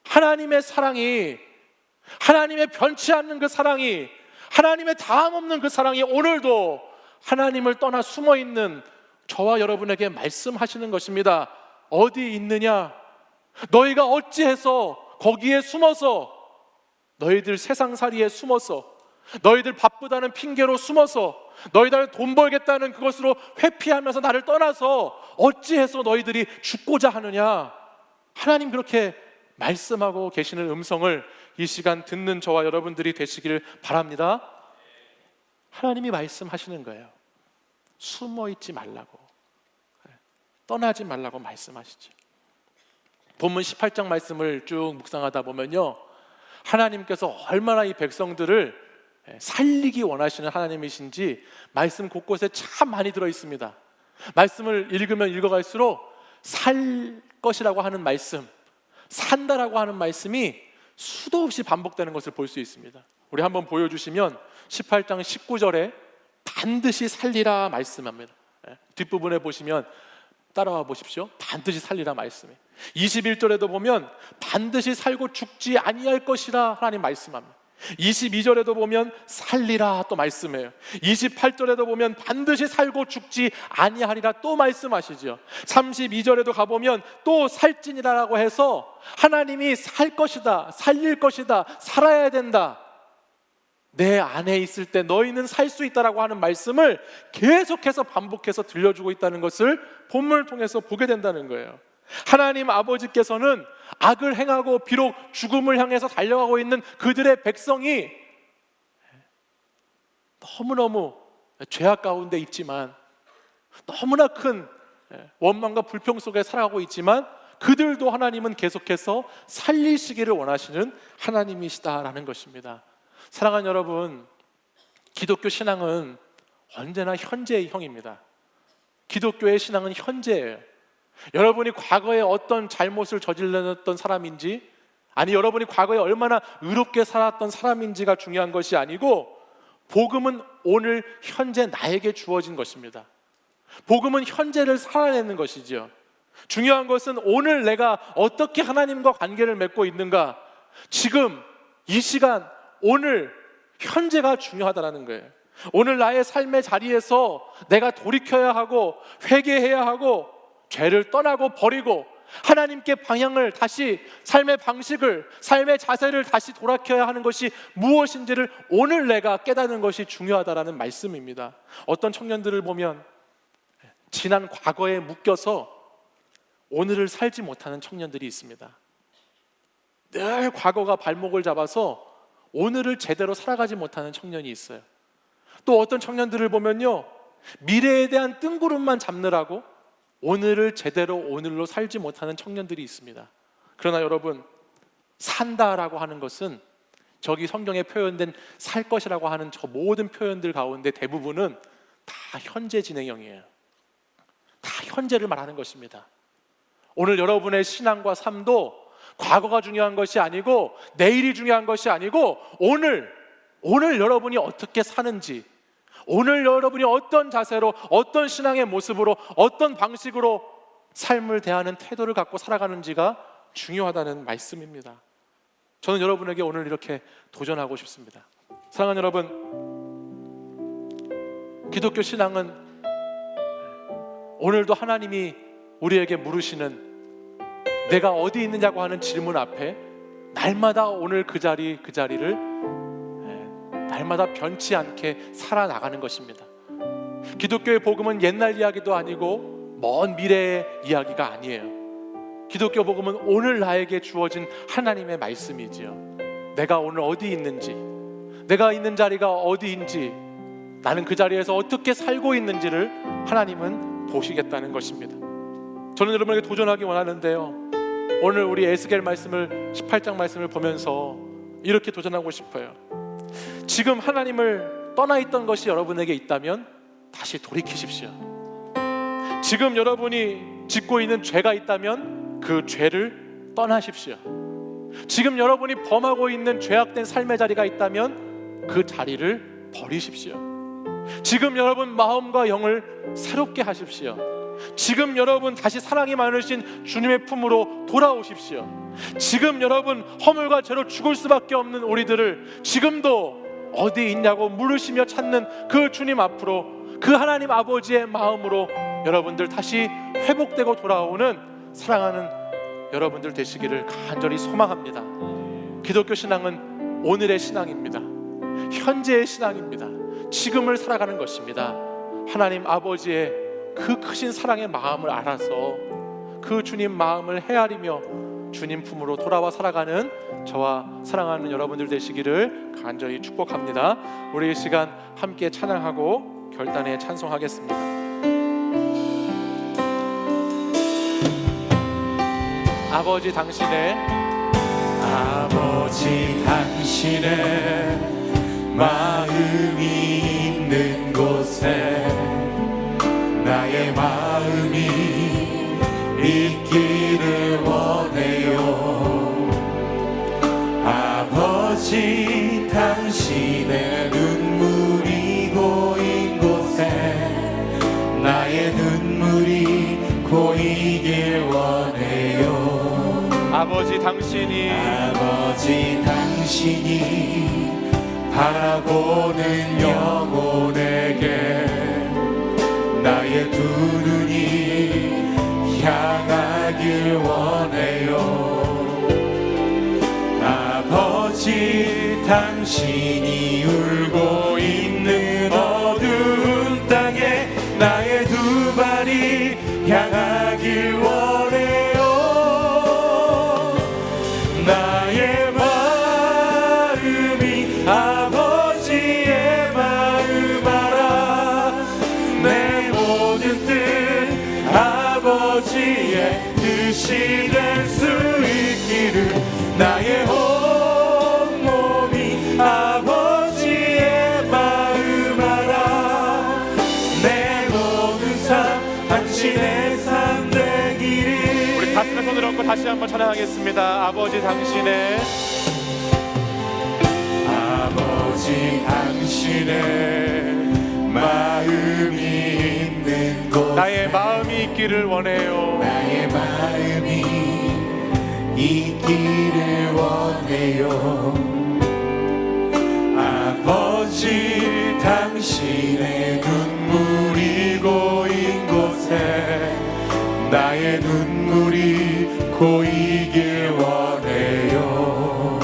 하나님의 사랑이, 하나님의 변치 않는 그 사랑이, 하나님의 다함 없는 그 사랑이 오늘도 하나님을 떠나 숨어있는 저와 여러분에게 말씀하시는 것입니다. 어디 있느냐? 너희가 어찌해서 거기에 숨어서, 너희들 세상살이에 숨어서, 너희들 바쁘다는 핑계로 숨어서, 너희들 돈 벌겠다는 그것으로 회피하면서 나를 떠나서 어찌해서 너희들이 죽고자 하느냐? 하나님 그렇게 말씀하고 계시는 음성을 이 시간 듣는 저와 여러분들이 되시기를 바랍니다. 하나님이 말씀하시는 거예요. 숨어 있지 말라고, 떠나지 말라고 말씀하시죠. 본문 18장 말씀을 쭉 묵상하다 보면요, 하나님께서 얼마나 이 백성들을 살리기 원하시는 하나님이신지 말씀 곳곳에 참 많이 들어 있습니다. 말씀을 읽으면 읽어갈수록 살 것이라고 하는 말씀, 산다라고 하는 말씀이 수도 없이 반복되는 것을 볼 수 있습니다. 우리 한번 보여주시면 18장 19절에 반드시 살리라 말씀합니다. 뒷부분에 보시면 따라와 보십시오. 반드시 살리라 말씀해. 21절에도 보면 반드시 살고 죽지 아니할 것이라 하나님 말씀합니다. 22절에도 보면 살리라 또 말씀해요. 28절에도 보면 반드시 살고 죽지 아니하리라 또 말씀하시죠. 32절에도 가보면 또 살찌니라라고 해서 하나님이 살 것이다, 살릴 것이다, 살아야 된다, 내 안에 있을 때 너희는 살 수 있다라고 하는 말씀을 계속해서 반복해서 들려주고 있다는 것을 본문을 통해서 보게 된다는 거예요. 하나님 아버지께서는 악을 행하고 비록 죽음을 향해서 달려가고 있는 그들의 백성이 너무너무 죄악 가운데 있지만, 너무나 큰 원망과 불평 속에 살아가고 있지만, 그들도 하나님은 계속해서 살리시기를 원하시는 하나님이시다라는 것입니다. 사랑하는 여러분, 기독교 신앙은 언제나 현재의 형입니다. 기독교의 신앙은 현재예요. 여러분이 과거에 어떤 잘못을 저질렀던 사람인지, 아니 여러분이 과거에 얼마나 의롭게 살았던 사람인지가 중요한 것이 아니고, 복음은 오늘 현재 나에게 주어진 것입니다. 복음은 현재를 살아내는 것이죠. 중요한 것은 오늘 내가 어떻게 하나님과 관계를 맺고 있는가, 지금 이 시간 오늘 현재가 중요하다는 거예요. 오늘 나의 삶의 자리에서 내가 돌이켜야 하고 회개해야 하고 죄를 떠나고 버리고 하나님께 방향을 다시, 삶의 방식을, 삶의 자세를 다시 돌아켜야 하는 것이 무엇인지를 오늘 내가 깨닫는 것이 중요하다라는 말씀입니다. 어떤 청년들을 보면 지난 과거에 묶여서 오늘을 살지 못하는 청년들이 있습니다. 늘 과거가 발목을 잡아서 오늘을 제대로 살아가지 못하는 청년이 있어요. 또 어떤 청년들을 보면요, 미래에 대한 뜬구름만 잡느라고 오늘을 제대로 오늘로 살지 못하는 청년들이 있습니다. 그러나 여러분, 산다라고 하는 것은 저기 성경에 표현된 살 것이라고 하는 저 모든 표현들 가운데 대부분은 다 현재 진행형이에요. 다 현재를 말하는 것입니다. 오늘 여러분의 신앙과 삶도 과거가 중요한 것이 아니고, 내일이 중요한 것이 아니고, 오늘 여러분이 어떻게 사는지, 오늘 여러분이 어떤 자세로, 어떤 신앙의 모습으로, 어떤 방식으로 삶을 대하는 태도를 갖고 살아가는지가 중요하다는 말씀입니다. 저는 여러분에게 오늘 이렇게 도전하고 싶습니다. 사랑하는 여러분, 기독교 신앙은 오늘도 하나님이 우리에게 물으시는, 내가 어디 있느냐고 하는 질문 앞에 날마다 오늘 그 자리를 날마다 변치 않게 살아나가는 것입니다. 기독교의 복음은 옛날 이야기도 아니고 먼 미래의 이야기가 아니에요. 기독교 복음은 오늘 나에게 주어진 하나님의 말씀이지요. 내가 오늘 어디 있는지, 내가 있는 자리가 어디인지, 나는 그 자리에서 어떻게 살고 있는지를 하나님은 보시겠다는 것입니다. 저는 여러분에게 도전하기 원하는데요, 오늘 우리 에스겔 말씀을 18장 말씀을 보면서 이렇게 도전하고 싶어요. 지금 하나님을 떠나 있던 것이 여러분에게 있다면 다시 돌이키십시오. 지금 여러분이 짓고 있는 죄가 있다면 그 죄를 떠나십시오. 지금 여러분이 범하고 있는 죄악된 삶의 자리가 있다면 그 자리를 버리십시오. 지금 여러분 마음과 영을 새롭게 하십시오. 지금 여러분 다시 사랑이 많으신 주님의 품으로 돌아오십시오. 지금 여러분 허물과 죄로 죽을 수밖에 없는 우리들을 지금도 어디 있냐고 물으시며 찾는 그 주님 앞으로, 그 하나님 아버지의 마음으로 여러분들 다시 회복되고 돌아오는 사랑하는 여러분들 되시기를 간절히 소망합니다. 기독교 신앙은 오늘의 신앙입니다. 현재의 신앙입니다. 지금을 살아가는 것입니다. 하나님 아버지의 그 크신 사랑의 마음을 알아서 그 주님 마음을 헤아리며 주님 품으로 돌아와 살아가는 저와 사랑하는 여러분들 되시기를 간절히 축복합니다. 우리 이 시간 함께 찬양하고 결단에 찬송하겠습니다. 아버지 당신의 마음이 있는 곳에 나의 마음이 있기를 원해요. 아버지 당신의 눈물이 고인 곳에 나의 눈물이 고이길 원해요. 아버지 당신이 바라보는 영혼에게 나의 두 눈이 향하길 원해요. 아버지 당신이 울고 있는 어두운 땅에 나의 두 발이 향하길 원해요. 나의 마음이 아버지의 마음 알아. 내 모든 뜻 아버지의 뜻이 될 수 있기를. 나의 온 몸이 아버지의 마음 알아. 내 모든 삶 당신의 삶 되기를. 우리 가슴에 손을 얹고 다시 한번 찬양하겠습니다. 아버지 당신의 마음이 있는 곳에 나의 마음이 있기를 원해요. 나의 마음이 있기를 원해요. 아버지 당신의 눈물이 고인 곳에 나의 눈물이 고이길 원해요.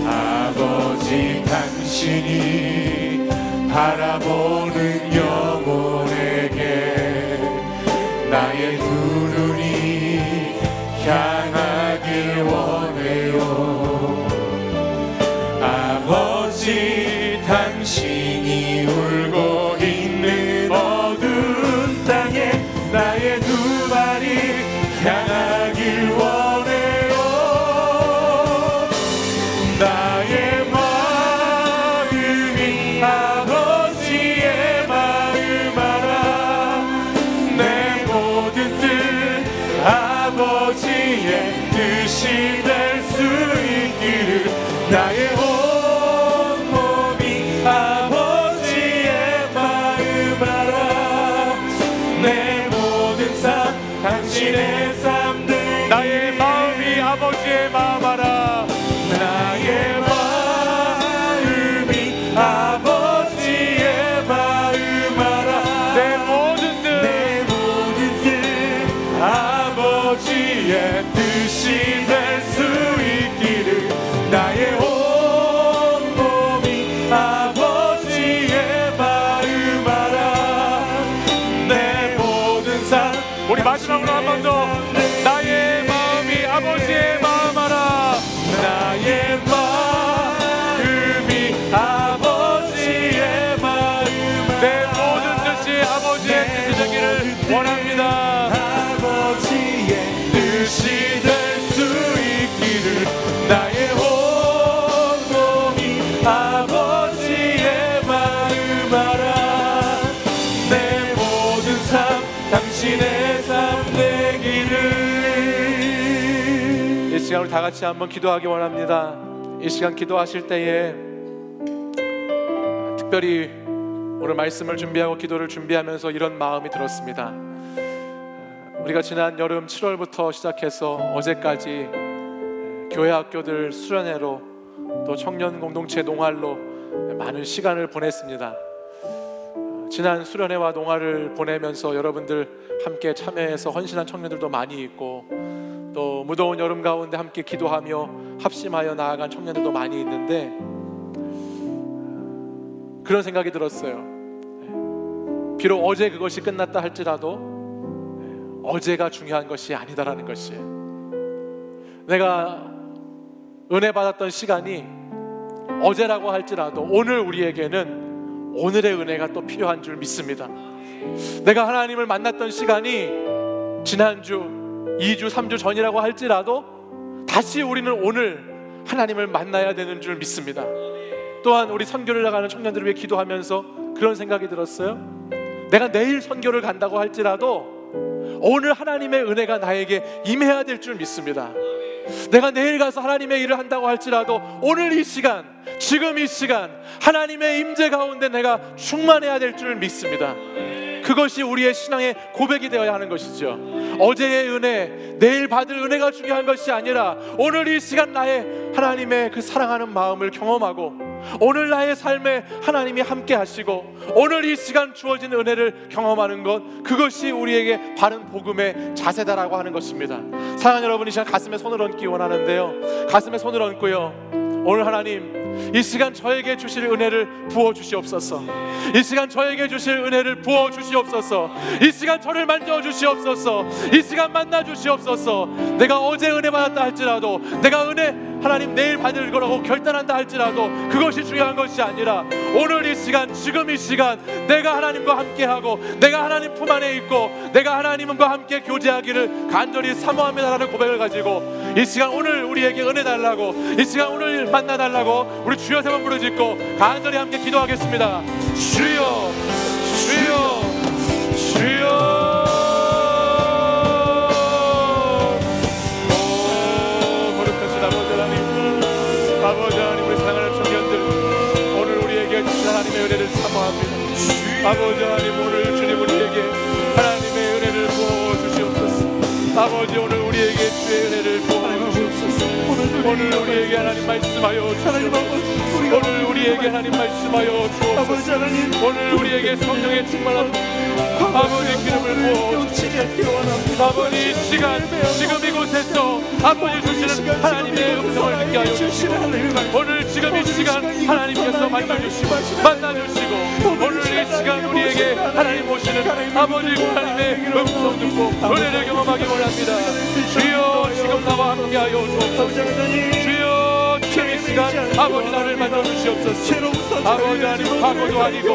아버지 당신이 바라보는 영혼에게 나의 두 눈이 향하길 원해요. 아버지 당신이 울고 있는 어두운 땅에 나의 두 발이 향하길 원해요. 나의 마음이 아버지의 마음 알아. 내 모든 뜻 아버지의 뜻이 될 수 있기를. 나의 온 몸이 아버지의 마음 알아. 내 모든 삶 당신의 삶 되기를. 나의 마음이 아버지의 마음 알아. 나의 마음이 아버지의 마음 알아. 내 모든 뜻 아버지의 뜻이 될 수 있기를. 나의 온 몸이 아버지의 마음 알아. 내 모든 삶 우리 마지막으로 한 번 더 나의 원합니다. 아버지의 뜻이 될 수 있기를 나의 온몸이 아버지의 마음 알아 내 모든 삶 당신의 삶 되기를. 이 시간 우리 다 같이 한번 기도하기 원합니다. 이 시간 기도하실 때에 특별히 오늘 말씀을 준비하고 기도를 준비하면서 이런 마음이 들었습니다. 우리가 지난 여름 7월부터 시작해서 어제까지 교회 학교들 수련회로 또 청년 공동체 농활로 많은 시간을 보냈습니다. 지난 수련회와 농활을 보내면서 여러분들 함께 참여해서 헌신한 청년들도 많이 있고 또 무더운 여름 가운데 함께 기도하며 합심하여 나아간 청년들도 많이 있는데 그런 생각이 들었어요. 비록 어제 그것이 끝났다 할지라도 어제가 중요한 것이 아니다라는 것이, 내가 은혜 받았던 시간이 어제라고 할지라도 오늘 우리에게는 오늘의 은혜가 또 필요한 줄 믿습니다. 내가 하나님을 만났던 시간이 지난주, 2주, 3주 전이라고 할지라도 다시 우리는 오늘 하나님을 만나야 되는 줄 믿습니다. 또한 우리 선교를 나가는 청년들을 위해 기도하면서 그런 생각이 들었어요. 내가 내일 선교를 간다고 할지라도 오늘 하나님의 은혜가 나에게 임해야 될 줄 믿습니다. 내가 내일 가서 하나님의 일을 한다고 할지라도 오늘 이 시간, 지금 이 시간 하나님의 임재 가운데 내가 충만해야 될 줄 믿습니다. 그것이 우리의 신앙의 고백이 되어야 하는 것이죠. 어제의 은혜, 내일 받을 은혜가 중요한 것이 아니라 오늘 이 시간 나의 하나님의 그 사랑하는 마음을 경험하고 오늘 나의 삶에 하나님이 함께 하시고 오늘 이 시간 주어진 은혜를 경험하는 것, 그것이 우리에게 바른 복음의 자세다라고 하는 것입니다. 사랑하는 여러분, 이 시간 가슴에 손을 얹기 원하는데요, 가슴에 손을 얹고요, 오늘 하나님 이 시간 저에게 주실 은혜를 부어주시옵소서. 이 시간 저에게 주실 은혜를 부어주시옵소서. 이 시간 저를 만져주시옵소서. 이 시간 만나주시옵소서. 내가 어제 은혜 받았다 할지라도, 내가 은혜 하나님 내일 받을 거라고 결단한다 할지라도 그것이 중요한 것이 아니라 오늘 이 시간, 지금 이 시간 내가 하나님과 함께하고 내가 하나님 품 안에 있고 내가 하나님과 함께 교제하기를 간절히 사모합니다라는 고백을 가지고 이 시간 오늘 우리에게 은혜 달라고, 이 시간 오늘 만나달라고 우리 주여 세 번 부르짖고 간절히 함께 기도하겠습니다. 주여, 주여, 주여. 아버지 하나님, 우리 사랑하는 청년들 오늘 우리에게 주신 하나님의 은혜를 사모합니다. 아버지 하나님, 오늘 주님 우리에게 하나님의 은혜를 부어주시옵소서. 아버지 오늘 우리에게 주의 은혜를 부어주시옵소서. 오늘 우리에게 하나님 말씀하여 주시옵소서. 오늘 우리에게 하나님 말씀하여 주옵소서. 오늘 우리에게 성령의 충만한 아버지 기름을 부어주시옵소서. 아버지 이 시간, 지금 이곳에서 아버지 주시는 하나님의 음성을 듣게 하여 주시고 오늘 지금 이 시간 하나님께서 만나주시고 오늘 이 시간 우리에게 하나님 오시는 아버지 하나님의 음성 듣고 은혜를 경험하기 원합니다. 주여, 지금 나와 함께하여 주옵소서. 주여, 지금 이 시간 아버지 나를 만나주시옵소서. 아버지 하나님, 과거도 아니고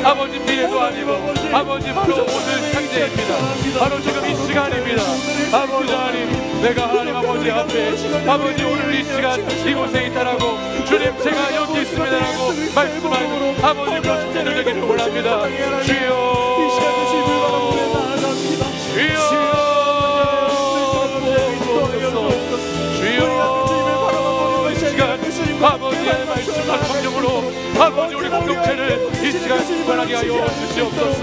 아버지 미래도 아니고 아버지 바로 오늘 현재입니다. 바로 지금 이 시간입니다. 아버지 하나님, 내가 하나님 아버지 앞에 아버지 오늘 이 시간 이곳에 있다라고 주님 제가 여기 있습니다라고 말씀하고 아버지 그런 존재를 되기를 원합니다. 주여, 주여, 이 시간 아버지의 말씀과 성령으로 아버지 우리 공동체를 이 시간 충만하게 하여 주시옵소서.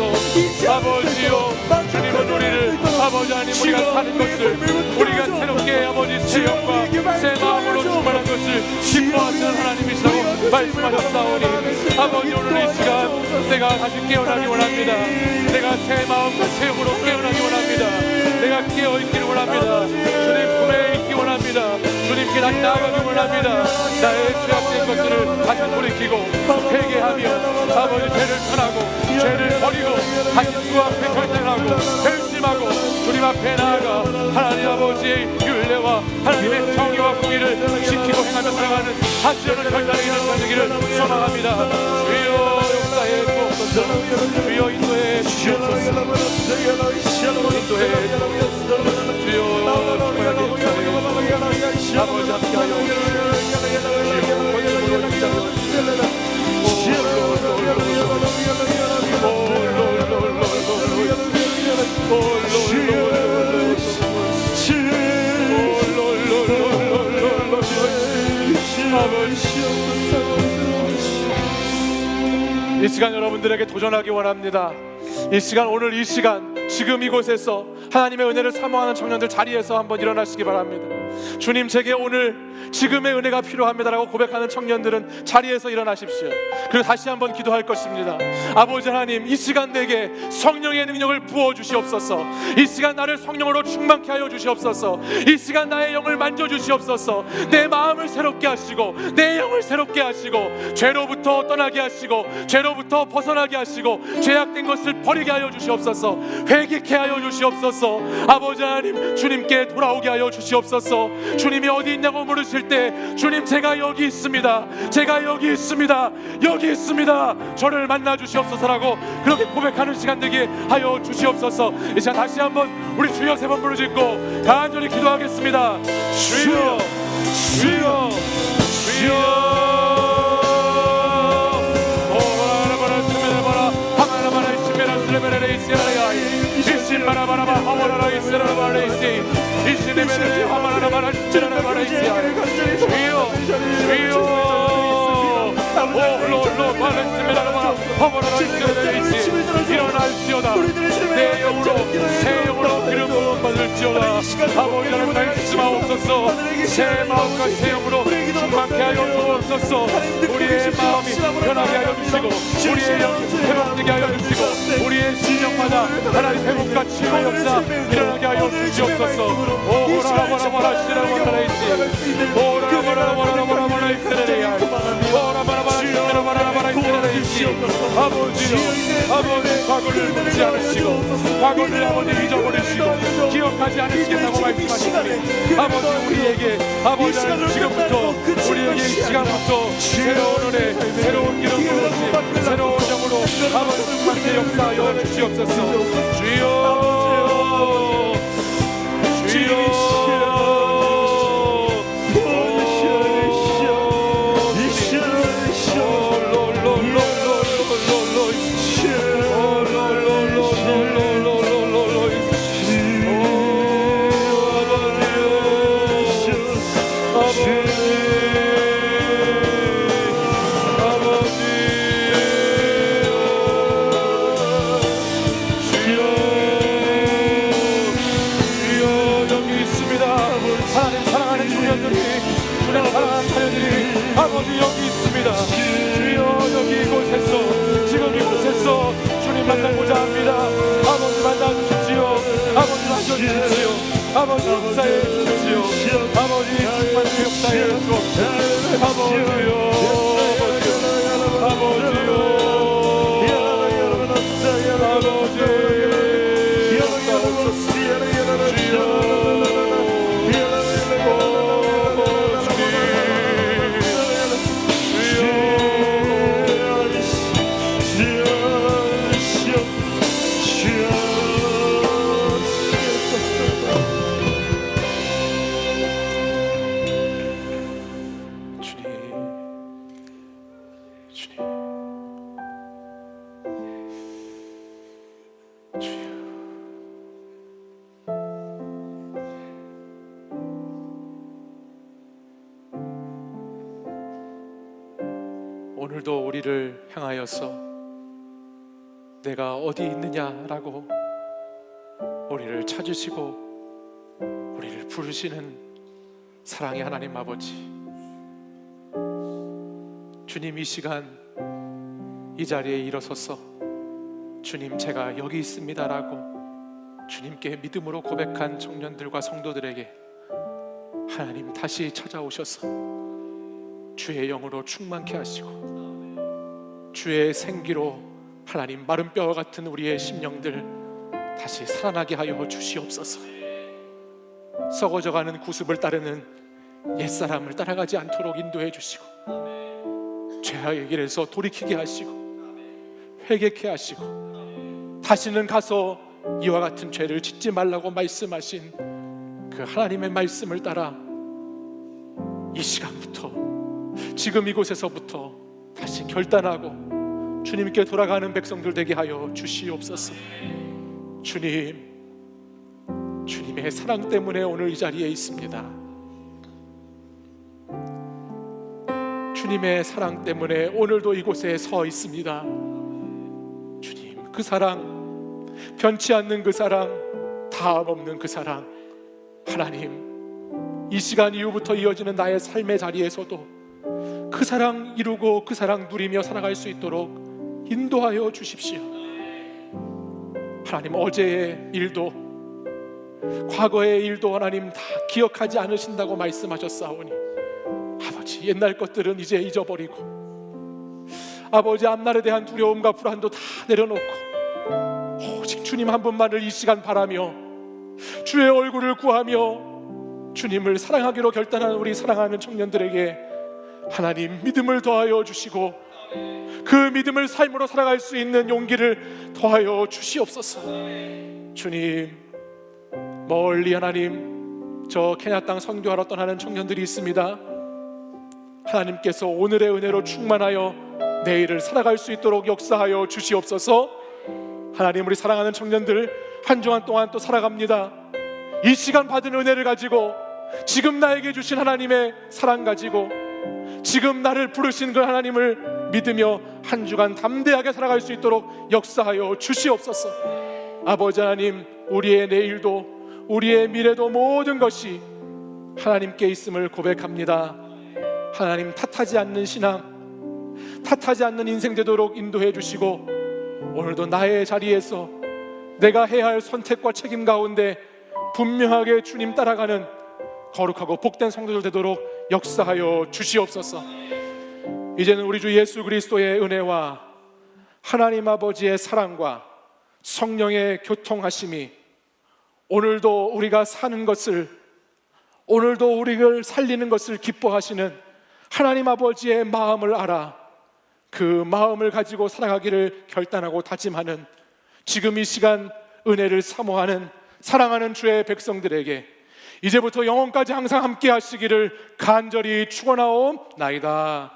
아버지요, 주님은 우리를 아버지 하나님 우리가 사는 것을 우리가 새롭게 아버지 새 영과 새 마음으로 충만한 것을 기뻐하시는 하나님이시라고 말씀하셨사오니 아버지 오늘 이 시간 내가 다시 깨어나기 원합니다. 내가 새 마음과 새 영으로 깨어나기 원합니다. 내가 깨어있기를 원합니다. 주님 품에 있기 원합니다. 주님께 다시 나아가기 원합니다. 나의 죄악된 것들을 다시 돌이키고 회개하며 아버지 죄를 떠나고 죄를 버리고 다시 주 앞에 결단하고 결심하고 주님 앞에 나아가 하나님 아버지의 율례와 하나님의 정의와 공의를 지키고 행하며 살아가는 다시 오는 결단이 되기를 소망합니다. 주여, 역사에 주옵소서. 주여 인도해 주시옵소서. 인도해 주여 아버지 함께하여 이 시간 여러분들에게 도전하기 원합니다. 이 시간, 오늘 이 시간, 지금 이곳에서 하나님의 은혜를 사모하는 청년들 자리에서 한번 일어나시기 바랍니다. 주님, 제게 오늘 지금의 은혜가 필요합니다라고 고백하는 청년들은 자리에서 일어나십시오. 그리고 다시 한번 기도할 것입니다. 아버지 하나님, 이 시간 내게 성령의 능력을 부어주시옵소서. 이 시간 나를 성령으로 충만케 하여 주시옵소서. 이 시간 나의 영을 만져주시옵소서. 내 마음을 새롭게 하시고 내 영을 새롭게 하시고 죄로부터 떠나게 하시고 죄로부터 벗어나게 하시고 죄악된 것을 버리게 하여 주시옵소서. 회개케 하여 주시옵소서. 아버지 하나님, 주님께 돌아오게 하여 주시옵소서. 주님이 어디 있냐고 물으실 때 주님, 제가 여기 있습니다. 제가 여기 있습니다. 여기 있습니다. 저를 만나 주시옵소서라고 그렇게 고백하는 시간 되게 하여 주시옵소서. 이 시간 다시 한번 우리 주여 세 번 부르짖고 간절히 기도하겠습니다. 주여, 주여, 주여. 일어날지어다. 내 영으로 새 영으로 기름 부음 받을지어다. 아버지 하나님, 말씀하옵소서. 새 마음과 새 영으로 충만케 하여 주옵소서. 우리의 마음이 변하게 하여 주시고 우리의 영이 회복되게 하여 주시고 우리의 심령마다 하나님 회복과 치유의 역사 일어나게 하여 주시옵소서. 오라바라바라 시라바라이시 오라바라바라바라 이스라엘이야 오라바라바라 시라바라바라 이스라엘이시. 아버지요, 아버지 과거를 묻지 않으시고 과거를 아버지 잊어버리시고 기억하지 않으시겠다고 말씀하시니 아버지 우리에게 아버지 하나님 지금부터 우리에게 이 시간부터 새로운 은혜, 새로운 기름 부으심, 새로운 영으로 아버지 충만케 역사하여 주시옵소서. 주여, 주여. 아버지 여기 있습니다. 주여, 여기 이곳에서 지금 이곳에서 주님 만나고자 합니다. 아버지 만나주십시오. 아버지 만져주십시오. 아버지 역사해 주십시오. 아버지 충만히 역사해 주옵소서. 아버지요, 아버지요, 아버지요. 오늘도 우리를 향하여서 내가 어디 있느냐라고 우리를 찾으시고 우리를 부르시는 사랑의 하나님 아버지, 주님 이 시간 이 자리에 일어서서 주님 제가 여기 있습니다라고 주님께 믿음으로 고백한 청년들과 성도들에게 하나님 다시 찾아오셔서 주의 영으로 충만케 하시고 주의 생기로 하나님 마른 뼈와 같은 우리의 심령들 다시 살아나게 하여 주시옵소서. 썩어져가는 구습을 따르는 옛사람을 따라가지 않도록 인도해 주시고 죄악의 길에서 돌이키게 하시고 회개케 하시고 다시는 가서 이와 같은 죄를 짓지 말라고 말씀하신 그 하나님의 말씀을 따라 이 시간부터, 지금 이곳에서부터 다시 결단하고 주님께 돌아가는 백성들 되게 하여 주시옵소서. 주님의 사랑 때문에 오늘 이 자리에 있습니다. 주님의 사랑 때문에 오늘도 이곳에 서 있습니다. 주님, 그 사랑, 변치 않는 그 사랑, 다함 없는 그 사랑, 하나님, 이 시간 이후부터 이어지는 나의 삶의 자리에서도 그 사랑 이루고 그 사랑 누리며 살아갈 수 있도록 인도하여 주십시오. 하나님, 어제의 일도 과거의 일도 하나님 다 기억하지 않으신다고 말씀하셨사오니 아버지, 옛날 것들은 이제 잊어버리고 아버지, 앞날에 대한 두려움과 불안도 다 내려놓고 오직 주님 한 분만을 이 시간 바라며 주의 얼굴을 구하며 주님을 사랑하기로 결단한 우리 사랑하는 청년들에게 하나님 믿음을 더하여 주시고 그 믿음을 삶으로 살아갈 수 있는 용기를 더하여 주시옵소서. 주님, 멀리 하나님 저 케냐 땅 선교하러 떠나는 청년들이 있습니다. 하나님께서 오늘의 은혜로 충만하여 내일을 살아갈 수 있도록 역사하여 주시옵소서. 하나님, 우리 사랑하는 청년들 한 주간 동안 또 살아갑니다. 이 시간 받은 은혜를 가지고 지금 나에게 주신 하나님의 사랑 가지고 지금 나를 부르신 그 하나님을 믿으며 한 주간 담대하게 살아갈 수 있도록 역사하여 주시옵소서. 아버지 하나님, 우리의 내일도 우리의 미래도 모든 것이 하나님께 있음을 고백합니다. 하나님, 탓하지 않는 신앙, 탓하지 않는 인생 되도록 인도해 주시고 오늘도 나의 자리에서 내가 해야 할 선택과 책임 가운데 분명하게 주님 따라가는 거룩하고 복된 성도들 되도록 역사하여 주시옵소서. 이제는 우리 주 예수 그리스도의 은혜와 하나님 아버지의 사랑과 성령의 교통하심이 오늘도 우리가 사는 것을, 오늘도 우리를 살리는 것을 기뻐하시는 하나님 아버지의 마음을 알아 그 마음을 가지고 살아가기를 결단하고 다짐하는 지금 이 시간 은혜를 사모하는 사랑하는 주의 백성들에게 이제부터 영원까지 항상 함께 하시기를 간절히 축원하옵나이다.